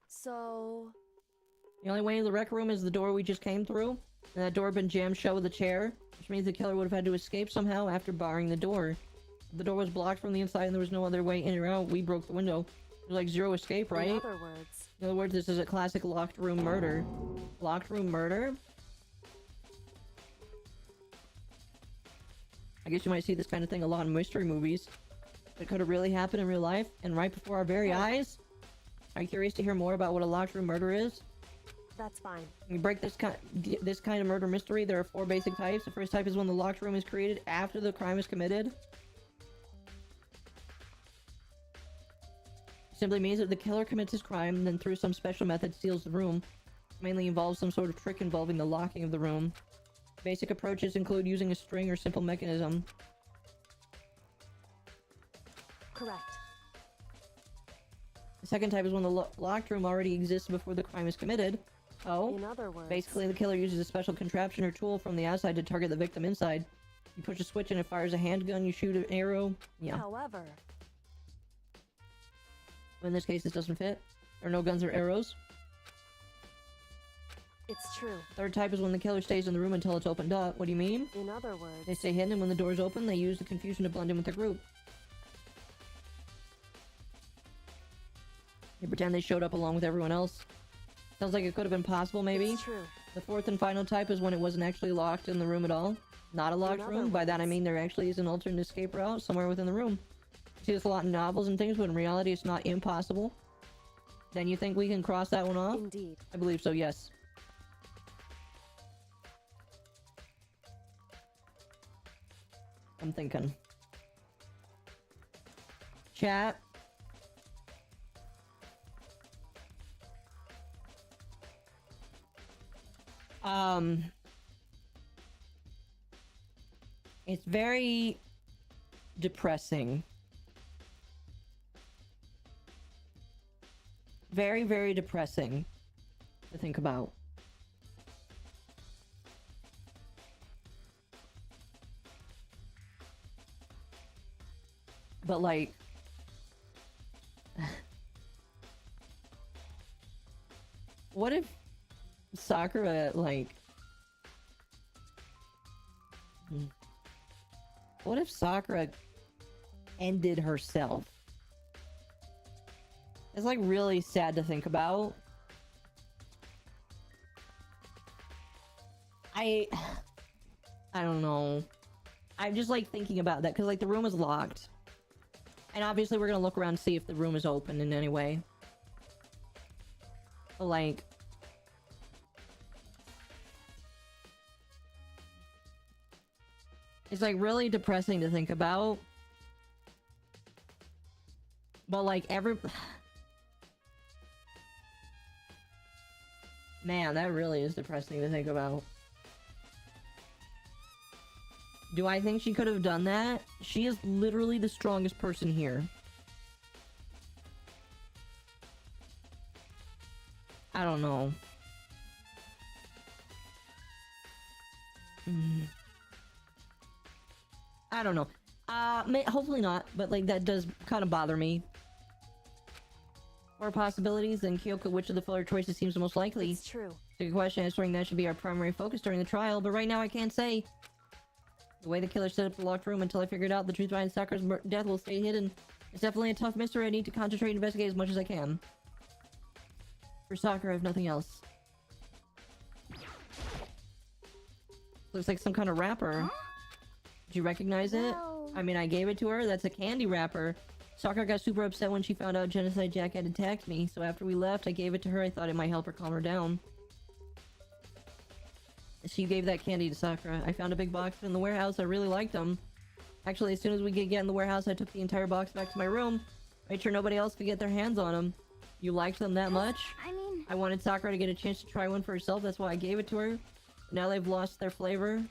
So... The only way into the rec room is the door we just came through. And that door had been jammed shut with a chair, which means the killer would have had to escape somehow after barring the door. If the door was blocked from the inside and there was no other way in or out, we broke the window. There's like zero escape, right? In other words, this is a classic locked room murder. Locked room murder? I guess you might see this kind of thing a lot in mystery movies. But could it really happen in real life? And right before our very eyes? Are you curious to hear more about what a locked room murder is? That's fine. When you break this kind of murder mystery, there are 4 basic types. The first type is when the locked room is created after the crime is committed. Simply means that the killer commits his crime and then through some special method steals the room. It mainly involves some sort of trick involving the locking of the room. Basic approaches include using a string or simple mechanism. Correct. The second type is when the locked room already exists before the crime is committed. Oh, In other words... basically the killer uses a special contraption or tool from the outside to target the victim inside. You push a switch and it fires a handgun, you shoot an arrow. Yeah. However... In this case, this doesn't fit. There are no guns or arrows. It's true. Third type is when the killer stays in the room until it's opened up. What do you mean? In other words... They stay hidden, and when the doors open, they use the confusion to blend in with the group. They pretend they showed up along with everyone else. Sounds like it could have been possible, maybe? It's true. The fourth and final type is when it wasn't actually locked in the room at all. Not a locked room. By that I mean there actually is an alternate escape route somewhere within the room. You see this a lot in novels and things, but in reality it's not impossible. Then you think we can cross that one off? Indeed. I believe so, yes. I'm thinking. Chat. It's very depressing. Very, very depressing to think about. But like... what if Sakura, like... what if Sakura ended herself? It's like really sad to think about. I don't know. I'm just like thinking about that because like the room is locked. And obviously we're gonna look around and see if the room is open in any way. But like... it's like really depressing to think about. But like man, that really is depressing to think about. Do I think she could have done that? She is literally the strongest person here. I don't know. I don't know. Hopefully not, but like that does kind of bother me. More possibilities than Kyoko, which of the filler choices seems the most likely? It's true. The question answering that should be our primary focus during the trial, but right now I can't say. The way the killer set up the locked room until I figured out the truth behind Sakura's death will stay hidden. It's definitely a tough mystery. I need to concentrate and investigate as much as I can. For Sakura, if nothing else. Looks like some kind of wrapper. Huh? Did you recognize it? Well- I mean, I gave it to her. That's a candy wrapper. Sakura got super upset when she found out Genocide Jack had attacked me, so after we left, I gave it to her. I thought it might help her calm her down. So you gave that candy to Sakura. I found a big box in the warehouse. I really liked them. Actually, as soon as we could get in the warehouse, I took the entire box back to my room. Made sure nobody else could get their hands on them. You liked them that much? I mean, I wanted Sakura to get a chance to try one for herself. That's why I gave it to her. Now they've lost their flavor.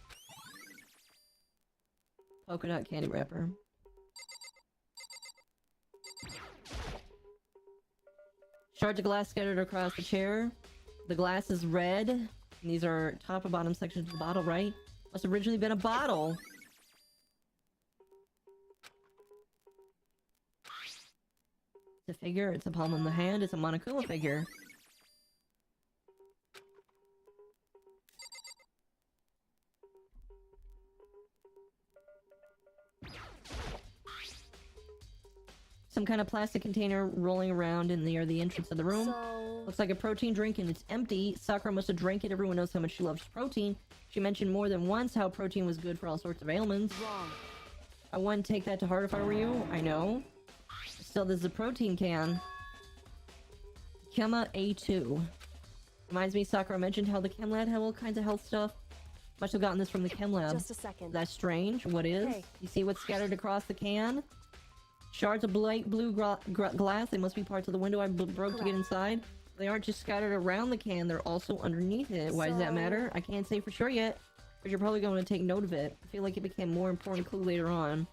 Polka dot candy wrapper. Shards of glass scattered across the chair. The glass is red. And these are top and bottom sections of the bottle, right? Must have originally been a bottle. It's a figure. It's a palm in the hand. It's a Monokuma figure. Some kind of plastic container rolling around near the entrance of the room. So... Looks like a protein drink and it's empty. Sakura must have drank it. Everyone knows how much she loves protein. She mentioned more than once how protein was good for all sorts of ailments. Wrong. I wouldn't take that to heart if I were you. I know. Still, this is a protein can. Kema A2. Reminds me, Sakura mentioned how the chem lab had all kinds of health stuff. Must have gotten this from the chem lab. Just a second. That's strange. What is? Hey. You see what's scattered across the can? Shards of light blue glass. They must be parts of the window I broke to get inside. They aren't just scattered around the can, they're also underneath it. Why does that matter? I can't say for sure yet, but you're probably going to take note of it. I feel like it became more important clue later on.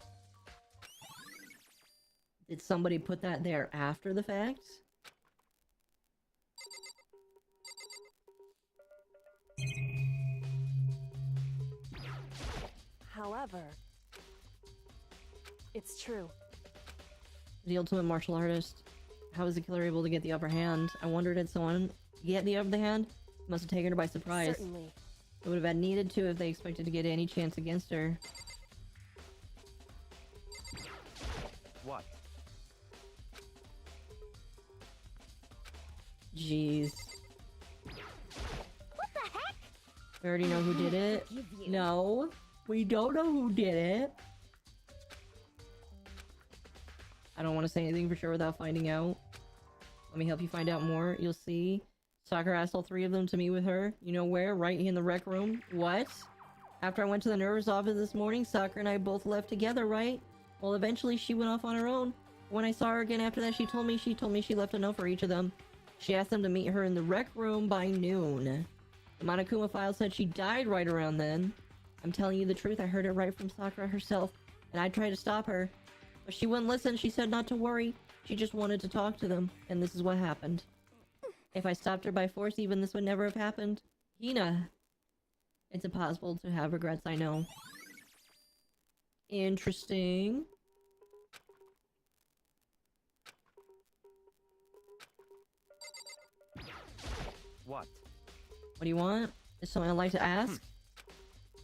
Did somebody put that there after the fact? However... It's true. The ultimate martial artist. How was the killer able to get the upper hand? I wondered, did someone get the upper hand? Must have taken her by surprise. Certainly. It would have been needed to if they expected to get any chance against her. What? Jeez. what the heck? We already know who did it. Forgive you. No, we don't know who did it. I don't want to say anything for sure without finding out. Let me help you find out more. You'll see. Sakura asked all three of them to meet with her. You know where? Right in the rec room. What? After I went to the nurse's office this morning, Sakura and I both left together, right? Well, eventually she went off on her own. When I saw her again after that, she told me she left a note for each of them. She asked them to meet her in the rec room by noon. The Monokuma file said she died right around then. I'm telling you the truth, I heard it right from Sakura herself, and I tried to stop her. But she wouldn't listen. She said not to worry. She just wanted to talk to them, and this is what happened. If I stopped her by force, even this would never have happened. Hina. It's impossible to have regrets, I know. Interesting. What? What do you want? Is something I'd like to ask?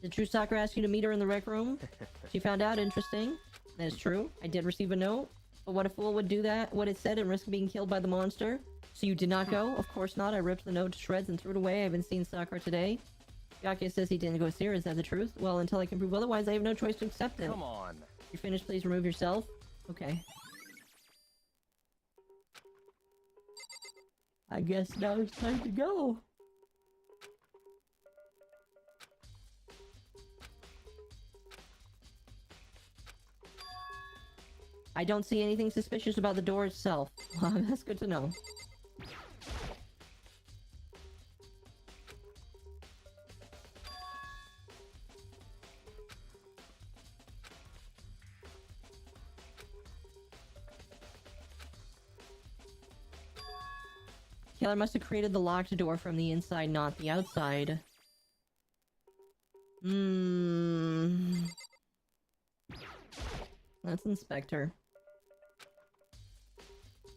Did True Sakura ask you to meet her in the rec room? She found out. Interesting. That is true. I did receive a note. But what a fool would do that, what it said, and risk being killed by the monster? So you did not go? Of course not. I ripped the note to shreds and threw it away. I haven't seen Sakura today. Yakuya says he didn't go see her. Is that the truth? Well, until I can prove otherwise, I have no choice to accept it. Come on. You're finished, please remove yourself. Okay. I guess now it's time to go. I don't see anything suspicious about the door itself. That's good to know. Killer must have created the locked door from the inside, not the outside. Let's inspect her.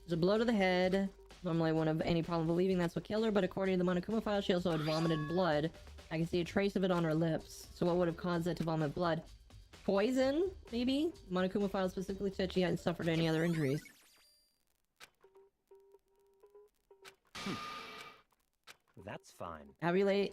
There's a blow to the head. Normally I wouldn't have any problem believing that's what killed her, but according to the Monokuma file, she also had vomited blood. I can see a trace of it on her lips. So what would have caused that to vomit blood? Poison, maybe? Monokuma file specifically said she hadn't suffered any other injuries. That's fine.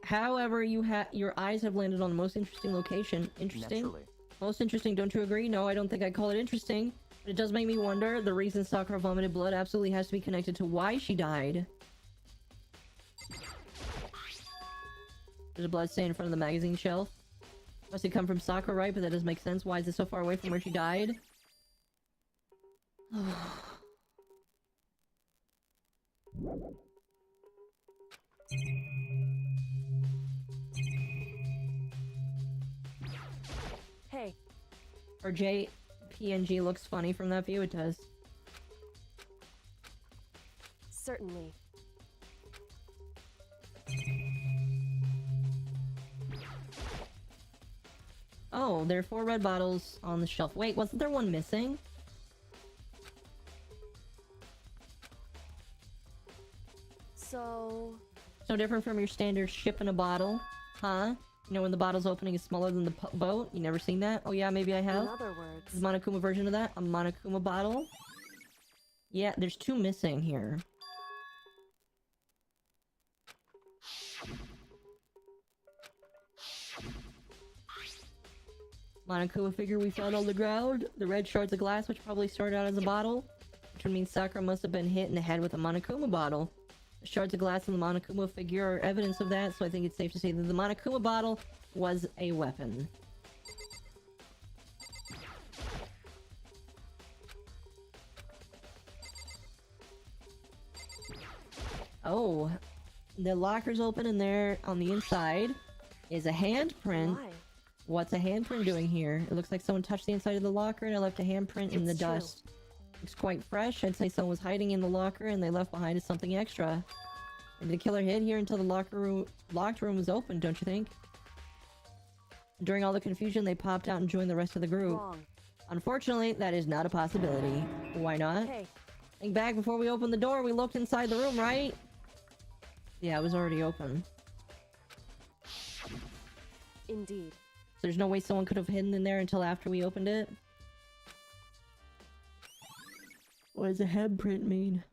However, your eyes have landed on the most interesting location. Interesting? Naturally. Most interesting, don't you agree? No, I don't think I'd call it interesting. But it does make me wonder, the reason Sakura vomited blood absolutely has to be connected to why she died. There's a blood stain in front of the magazine shelf. Must have come from Sakura, right? But that doesn't make sense. Why is it so far away from where she died? Hey, Or JPNG looks funny from that view, it does. certainly. Oh, there are 4 red bottles on the shelf. Wait, wasn't there one missing? So, So different from your standard ship in a bottle, huh? You know when the bottle's opening is smaller than the boat? You never seen that? Oh yeah, maybe I have. in other words, Is Monokuma version of that? A Monokuma bottle? Yeah, there's 2 missing here. Monokuma figure we found on the ground. The red shards of glass, which probably started out as a bottle. Which would mean Sakura must have been hit in the head with a Monokuma bottle. The shards of glass in the Monokuma figure are evidence of that, so I think it's safe to say that the Monokuma bottle was a weapon. Oh, the locker's open and there on the inside is a handprint. why? What's a handprint doing here? It looks like someone touched the inside of the locker and I left a handprint in the It's true. dust. Looks quite fresh. I'd say someone was hiding in the locker and they left behind something extra. Maybe the killer hid here until the locked room was open, don't you think? During all the confusion, they popped out and joined the rest of the group. Wrong. Unfortunately, that is not a possibility. Why not? Hey, Think back, before we opened the door, we looked inside the room, right? Yeah, it was already open. indeed. So there's no way someone could have hidden in there until after we opened it? What does a handprint mean?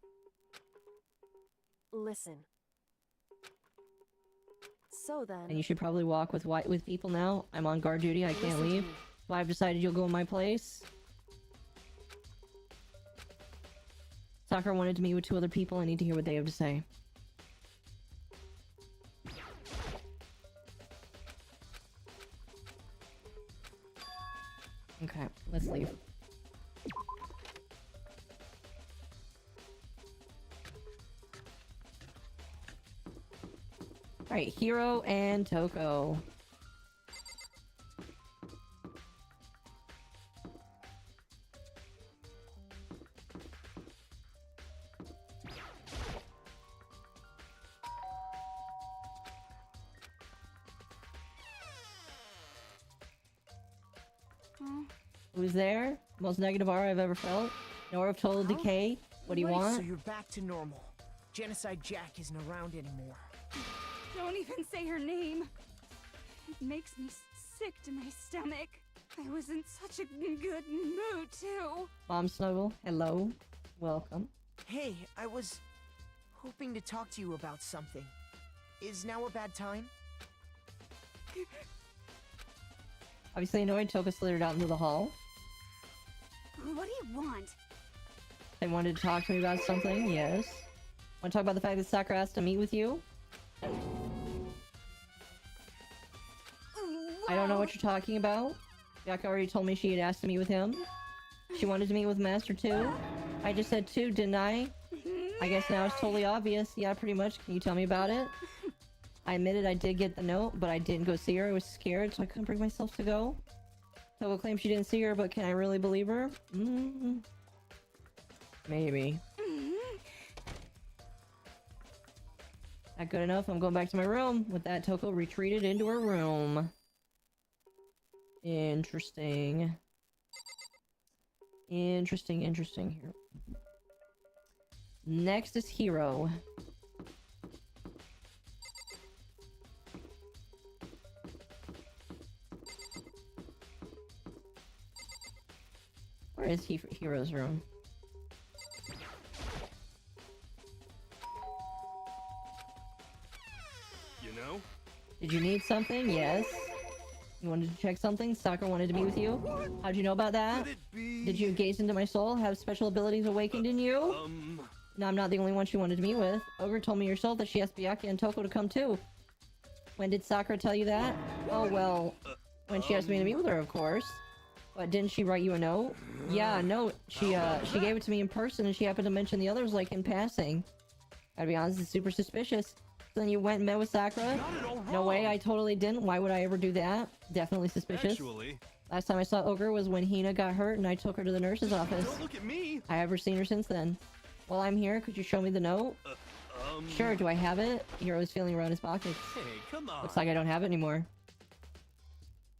Listen. So then, And you should probably walk with people now. I'm on guard duty, I can't listen to leave. me. So I've decided you'll go in my place. Sakura wanted to meet with 2 other people. I need to hear what they have to say. Okay, let's leave. Alright, Hiro and Toko. Who's there? Most negative aura I've ever felt. No aura of total decay. What do you Right, want? So you're back to normal. Genocide Jack isn't around anymore. Don't even say her name. It makes me sick to my stomach. I was in such a good mood, too. Mom Snuggle, hello. Welcome. Hey, I was hoping to talk to you about something. Is now a bad time? Obviously annoyed, Toko slithered out into the hall. What do you want? They wanted to talk to me about something, yes. Want to talk about the fact that Sakura asked to meet with you? I don't know what you're talking about. Yaka already told me she had asked to meet with him. She wanted to meet with Master too. I just said 2, didn't I? I guess now it's totally obvious. Yeah, pretty much. Can you tell me about it? I admitted I did get the note, but I didn't go see her. I was scared, so I couldn't bring myself to go. Toko claims she didn't see her, but can I really believe her? Maybe. Not good enough. I'm going back to my room. With that, Toko retreated into her room. Interesting. Interesting here. Next is Hero. Where is Hero's room? You know? Did you need something? Yes. You wanted to check something? Sakura wanted to be with you? How'd you know about that? Could it be? Did you gaze into my soul? Have special abilities awakened in you? No, I'm not the only one she wanted to meet with. Ogre told me yourself that she asked Byakuya and Toko to come too. When did Sakura tell you that? Oh, well, when she asked me to meet with her, of course. But didn't she write you a note? Yeah, a note. She gave it to me in person, and she happened to mention the others, like, in passing. Gotta be honest, it's super suspicious. So then you went and met with Sakura? Not at all wrong. No way, I totally didn't. Why would I ever do that? Definitely suspicious. Actually, Last time I saw Ogre was when Hina got hurt, and I took her to the nurse's office. don't look at me. I haven't seen her since then. While I'm here, could you show me the note? Sure, do I have it? Hero's feeling around his pockets. Hey, come on. Looks like I don't have it anymore.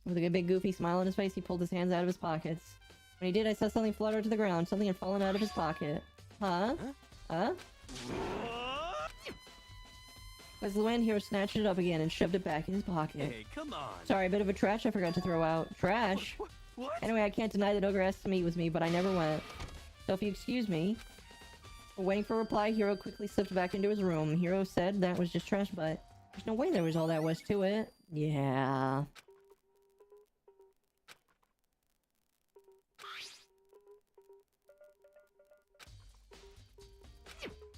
With a big goofy smile on his face, he pulled his hands out of his pockets. When he did, I saw something flutter to the ground. Something had fallen out of his pocket. Huh? Huh? As the wind, Hero snatched it up again and shoved it back in his pocket. Hey, come on. Sorry, a bit of a trash I forgot to throw out. Trash? What? Anyway, I can't deny that Ogre asked to meet with me, but I never went. So if you excuse me... Waiting for a reply, Hero quickly slipped back into his room. Hero said that was just trash, but there's no way there was all that was to it. Yeah.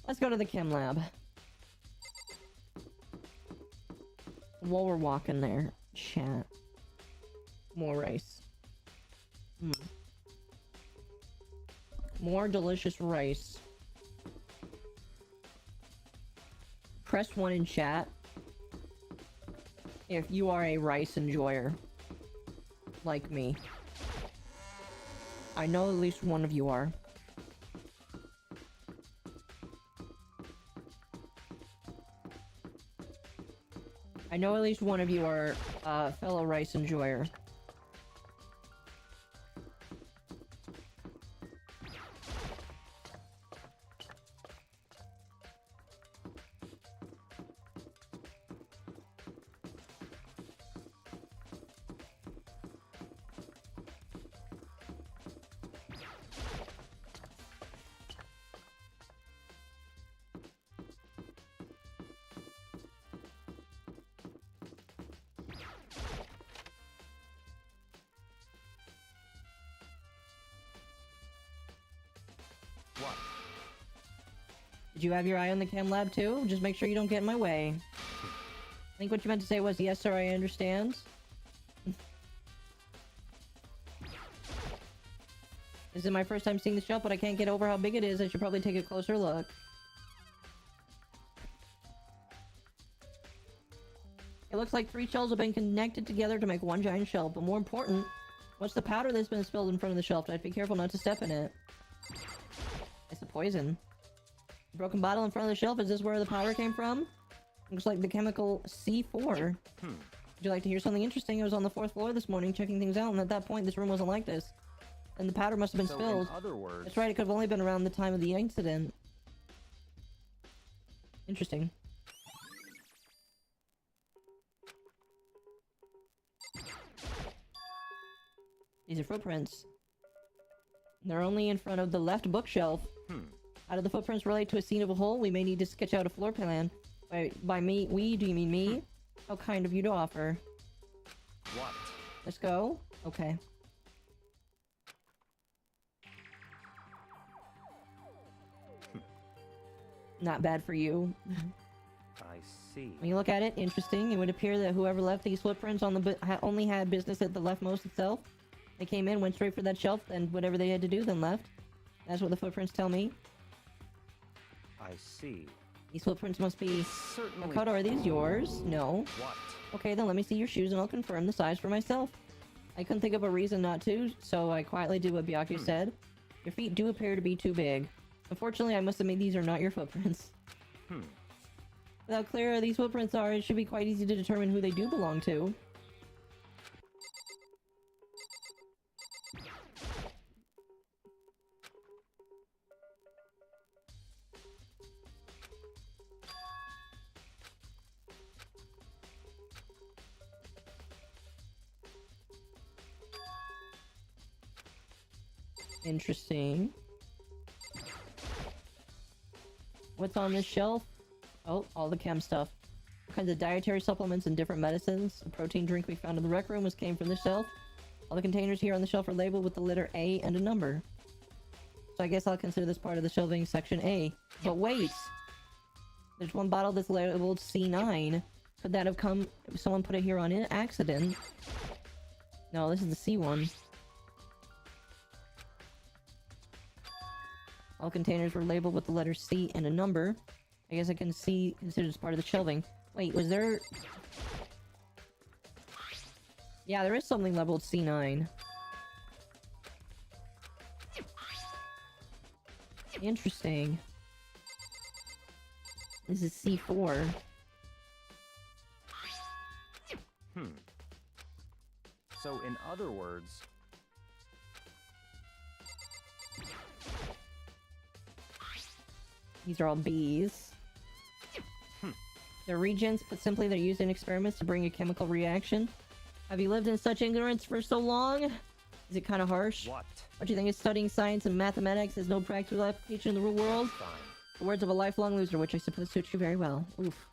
Let's go to the chem lab. While we're walking there, chat. More rice. More delicious rice. Press 1 in chat if you are a rice enjoyer. Like me. I know at least one of you are. I know at least one of you are a fellow rice enjoyer. What? Did you have your eye on the chem lab too? Just make sure you don't get in my way. I think what you meant to say was, yes sir, I understand. This is my first time seeing the shelf, but I can't get over how big it is. I should probably take a closer look. It looks like 3 shelves have been connected together to make one giant shelf, but more important, what's the powder that's been spilled in front of the shelf? I'd be careful not to step in it. It's the poison. Broken bottle in front of the shelf, is this where the powder came from? Looks like the chemical C4. Would you like to hear something interesting? I was on the 4th floor this morning checking things out, and at that point this room wasn't like this. And the powder must have been spilled. In other words, That's right, it could have only been around the time of the incident. Interesting. These are footprints. They're only in front of the left bookshelf. How do the footprints relate to a scene of a whole? We may need to sketch out a floor plan. By me, do you mean me? How kind of you to offer. what? Let's go. Okay. Not bad for you. I see. When you look at it, interesting. It would appear that whoever left these footprints on the only had business at the leftmost itself. They came in, went straight for that shelf, and whatever they had to do, then left. That's what the footprints tell me. I see. These footprints must be... Certainly. Makoto, are these yours? No. What? Okay, then let me see your shoes and I'll confirm the size for myself. I couldn't think of a reason not to, so I quietly did what Byakuya said. Your feet do appear to be too big. Unfortunately, I must admit these are not your footprints. Without clear these footprints are, it should be quite easy to determine who they do belong to. Interesting. What's on this shelf? Oh, all the chem stuff. All kinds of dietary supplements and different medicines. A protein drink we found in the rec room came from this shelf. All the containers here on the shelf are labeled with the letter A and a number. So I guess I'll consider this part of the shelving section A. But wait! There's one bottle that's labeled C9. Could that have come... someone put it here on accident? No, this is the C one. All containers were labeled with the letter C and a number. I guess I can consider this part of the shelving. Wait, was there... Yeah, there is something labeled C9. Interesting. This is C4. So, in other words... These are all B's. They're reagents, but simply they're used in experiments to bring a chemical reaction. Have you lived in such ignorance for so long? Is it kind of harsh? What? What do you think is studying science and mathematics has no practical application in the real world? Fine. The words of a lifelong loser, which I suppose suits you very well. Oof.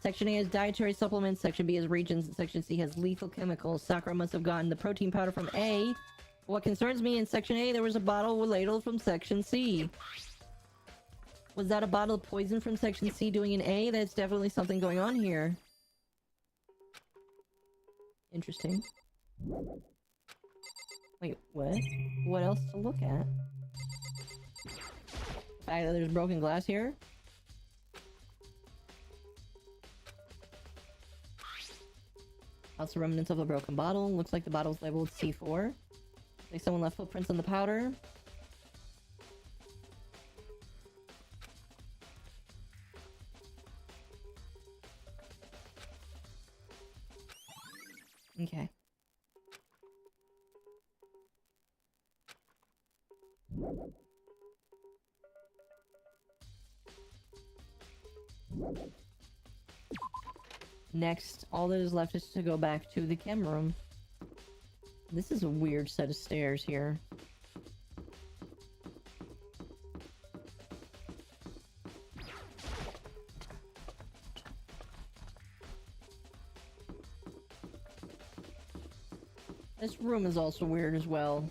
Section A has dietary supplements, Section B has reagents, and Section C has lethal chemicals. Sakura must have gotten the protein powder from A. What concerns me, in Section A there was a bottle with ladle from Section C. Was that a bottle of poison from Section C doing an A? That's definitely something going on here. Interesting. Wait, what? What else to look at? The fact that there's broken glass here? Also remnants of a broken bottle. Looks like the bottle's labeled C4. Like someone left footprints on the powder. Okay. Next, all that is left is to go back to the chem room. This is a weird set of stairs here. This room is also weird as well.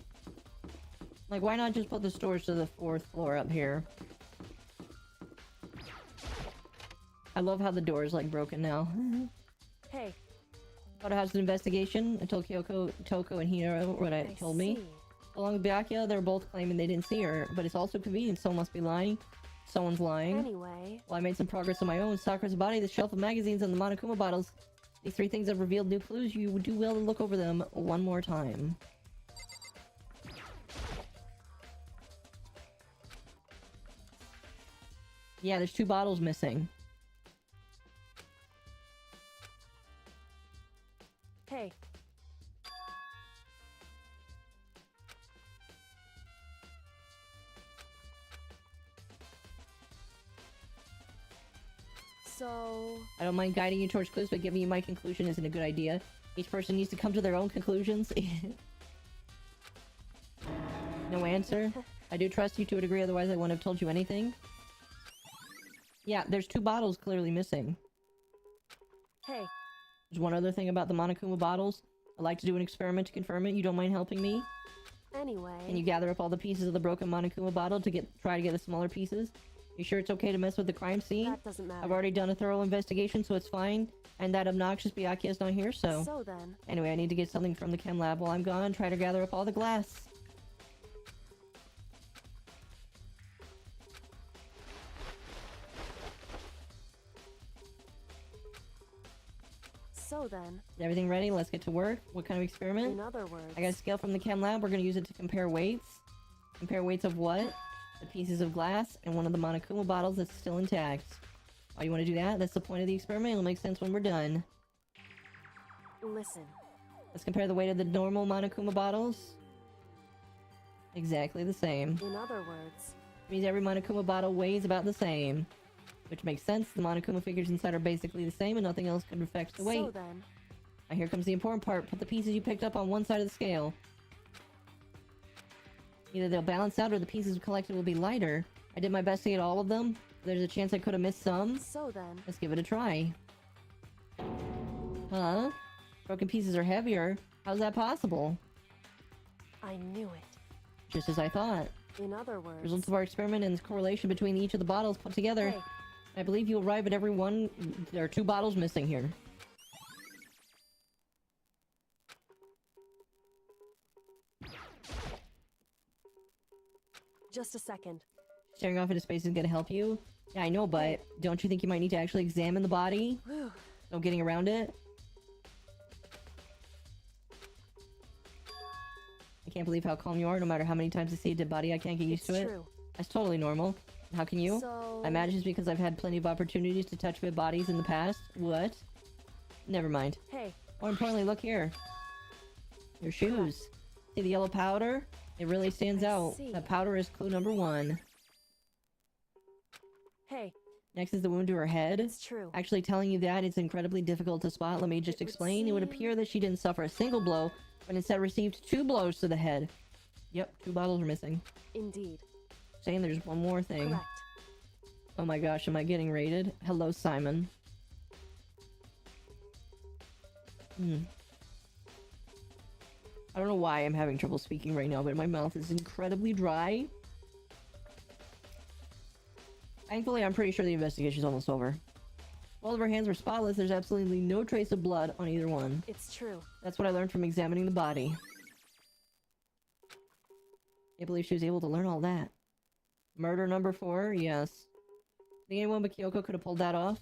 Like, why not just put the stores to the 4th floor up here? I love how the door is, like, broken now. Hey. Auto house investigation. I told Toko and Hiro what I told me. Along with Byakuya, they're both claiming they didn't see her, but it's also convenient. Someone must be lying. Someone's lying. Anyway. Well, I made some progress on my own. Sakura's body, the shelf of magazines, and the Monokuma bottles. These 3 things have revealed new clues. You would do well to look over them one more time. Yeah, there's 2 bottles missing. Hey. So... I don't mind guiding you towards clues, but giving you my conclusion isn't a good idea. Each person needs to come to their own conclusions. No answer? I do trust you to a degree, otherwise I wouldn't have told you anything. Yeah, there's 2 bottles clearly missing. Hey. There's one other thing about the Monokuma bottles. I'd like to do an experiment to confirm it. You don't mind helping me? Anyway... Can you gather up all the pieces of the broken Monokuma bottle to try to get the smaller pieces? You sure it's okay to mess with the crime scene? That doesn't matter. I've already done a thorough investigation, so it's fine. And that obnoxious Byakuya's not here, so... So then... Anyway, I need to get something from the chem lab while I'm gone. Try to gather up all the glass. So then, Is everything ready? Let's get to work. What kind of experiment? in other words, I got a scale from the chem lab. We're gonna use it to compare weights. Compare weights of what? The pieces of glass and one of the Monokuma bottles that's still intact. Oh, you want to do that? That's the point of the experiment. It'll make sense when we're done. listen. Let's compare the weight of the normal Monokuma bottles. Exactly the same. In other words, Means every Monokuma bottle weighs about the same. Which makes sense. The Monokuma figures inside are basically the same and nothing else could affect the weight. so then, Now here comes the important part. Put the pieces you picked up on one side of the scale. Either they'll balance out or the pieces collected will be lighter. I did my best to get all of them. There's a chance I could have missed some. so then, Let's give it a try. Huh? Broken pieces are heavier. How's that possible? I knew it. Just as I thought. In other words, Results of our experiment and the correlation between each of the bottles put together. hey, I believe you arrive at every one. There are 2 bottles missing here. just a second. Staring off into space is gonna help you. Yeah, I know, but don't you think you might need to actually examine the body? Whew. No getting around it? I can't believe how calm you are. No matter how many times I see a dead body, I can't get used It's to it. true. That's totally normal. How can you? So, I imagine it's because I've had plenty of opportunities to touch dead bodies in the past. What? Never mind. hey, More importantly, look here. Your shoes. See the yellow powder? It really stands I out. see. That powder is clue number 1. hey, Next is the wound to her head. it's true. Actually telling you that, it's incredibly difficult to spot. Let me just It would explain. It would seem- appear that she didn't suffer a single blow, but instead received 2 blows to the head. Yep, 2 bottles are missing. Indeed. Saying there's one more thing. Correct. Oh my gosh, am I getting raided? Hello, Simon. I don't know why I'm having trouble speaking right now, but my mouth is incredibly dry. Thankfully, I'm pretty sure the investigation's almost over. All of her hands were spotless. There's absolutely no trace of blood on either one. It's true. That's what I learned from examining the body. Can't believe she was able to learn all that. Murder number 4, yes. Think anyone but Kyoko could have pulled that off?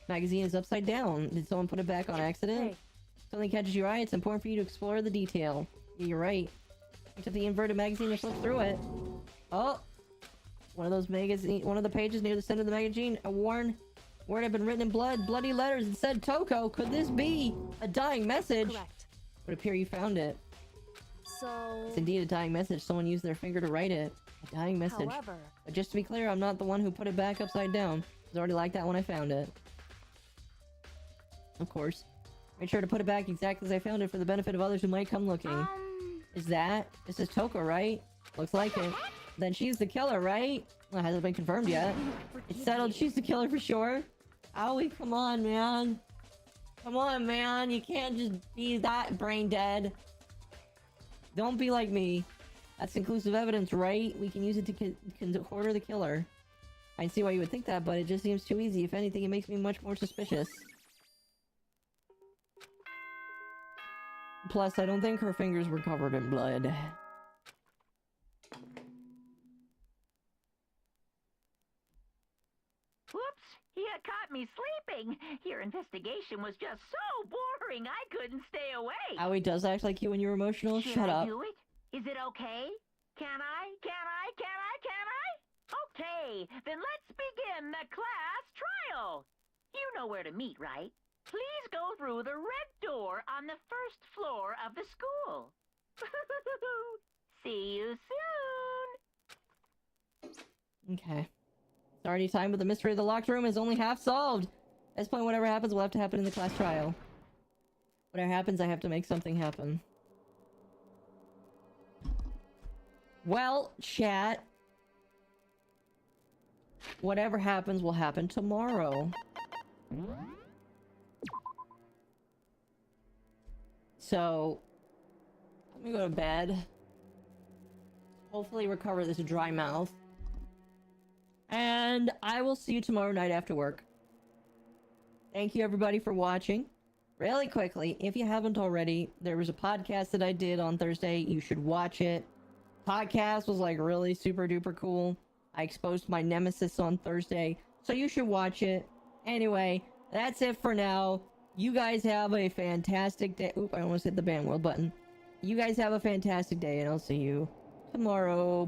Magazine is upside down. Did someone put it back on accident? Hey, If something catches your eye, it's important for you to explore the detail. Yeah, you're right. Picked up the inverted magazine and flipped through it. Oh! One of the pages near the center of the magazine, a word had been written in bloody letters. It said Toko. Could this be a dying message? correct. Would appear you found it. So, It's indeed a dying message. Someone used their finger to write it. A dying message. however, But just to be clear, I'm not the one who put it back upside down. It was already like that when I found it. Of course. Made sure to put it back exactly as I found it for the benefit of others who might come looking. This is Toko, right? Looks like it. Then she's the killer, right? Well, it hasn't been confirmed yet. It's settled. She's the killer for sure. Owie, come on, man. Come on, man. You can't just be that brain dead. Don't be like me. That's conclusive evidence, right? We can use it to corner the killer. I see why you would think that, but it just seems too easy. If anything, it makes me much more suspicious. Plus, I don't think her fingers were covered in blood. Whoops! You caught me sleeping. Your investigation was just so boring, I couldn't stay awake. Owie does act like you when you're emotional. Should Shut I up. do it? Is it okay? Can I? Okay, then let's begin the class trial. You know where to meet, right? Please go through the red door on the first floor of the school. See you soon. Okay. It's already time, but the mystery of the locked room is only half solved. At this point, whatever happens will have to happen in the class trial. Whatever happens, I have to make something happen. Well, chat. Whatever happens will happen tomorrow. So, let me go to bed. Hopefully recover this dry mouth. And I will see you tomorrow night after work. Thank you everybody for watching. Really quickly, if you haven't already, there was a podcast that I did on Thursday. You should watch it. Podcast was like really super duper cool. I exposed my nemesis on Thursday, so you should watch it. Anyway, that's it for now. You guys have a fantastic day. Oop, I almost hit the bandwheel button. You guys have a fantastic day, and I'll see you tomorrow.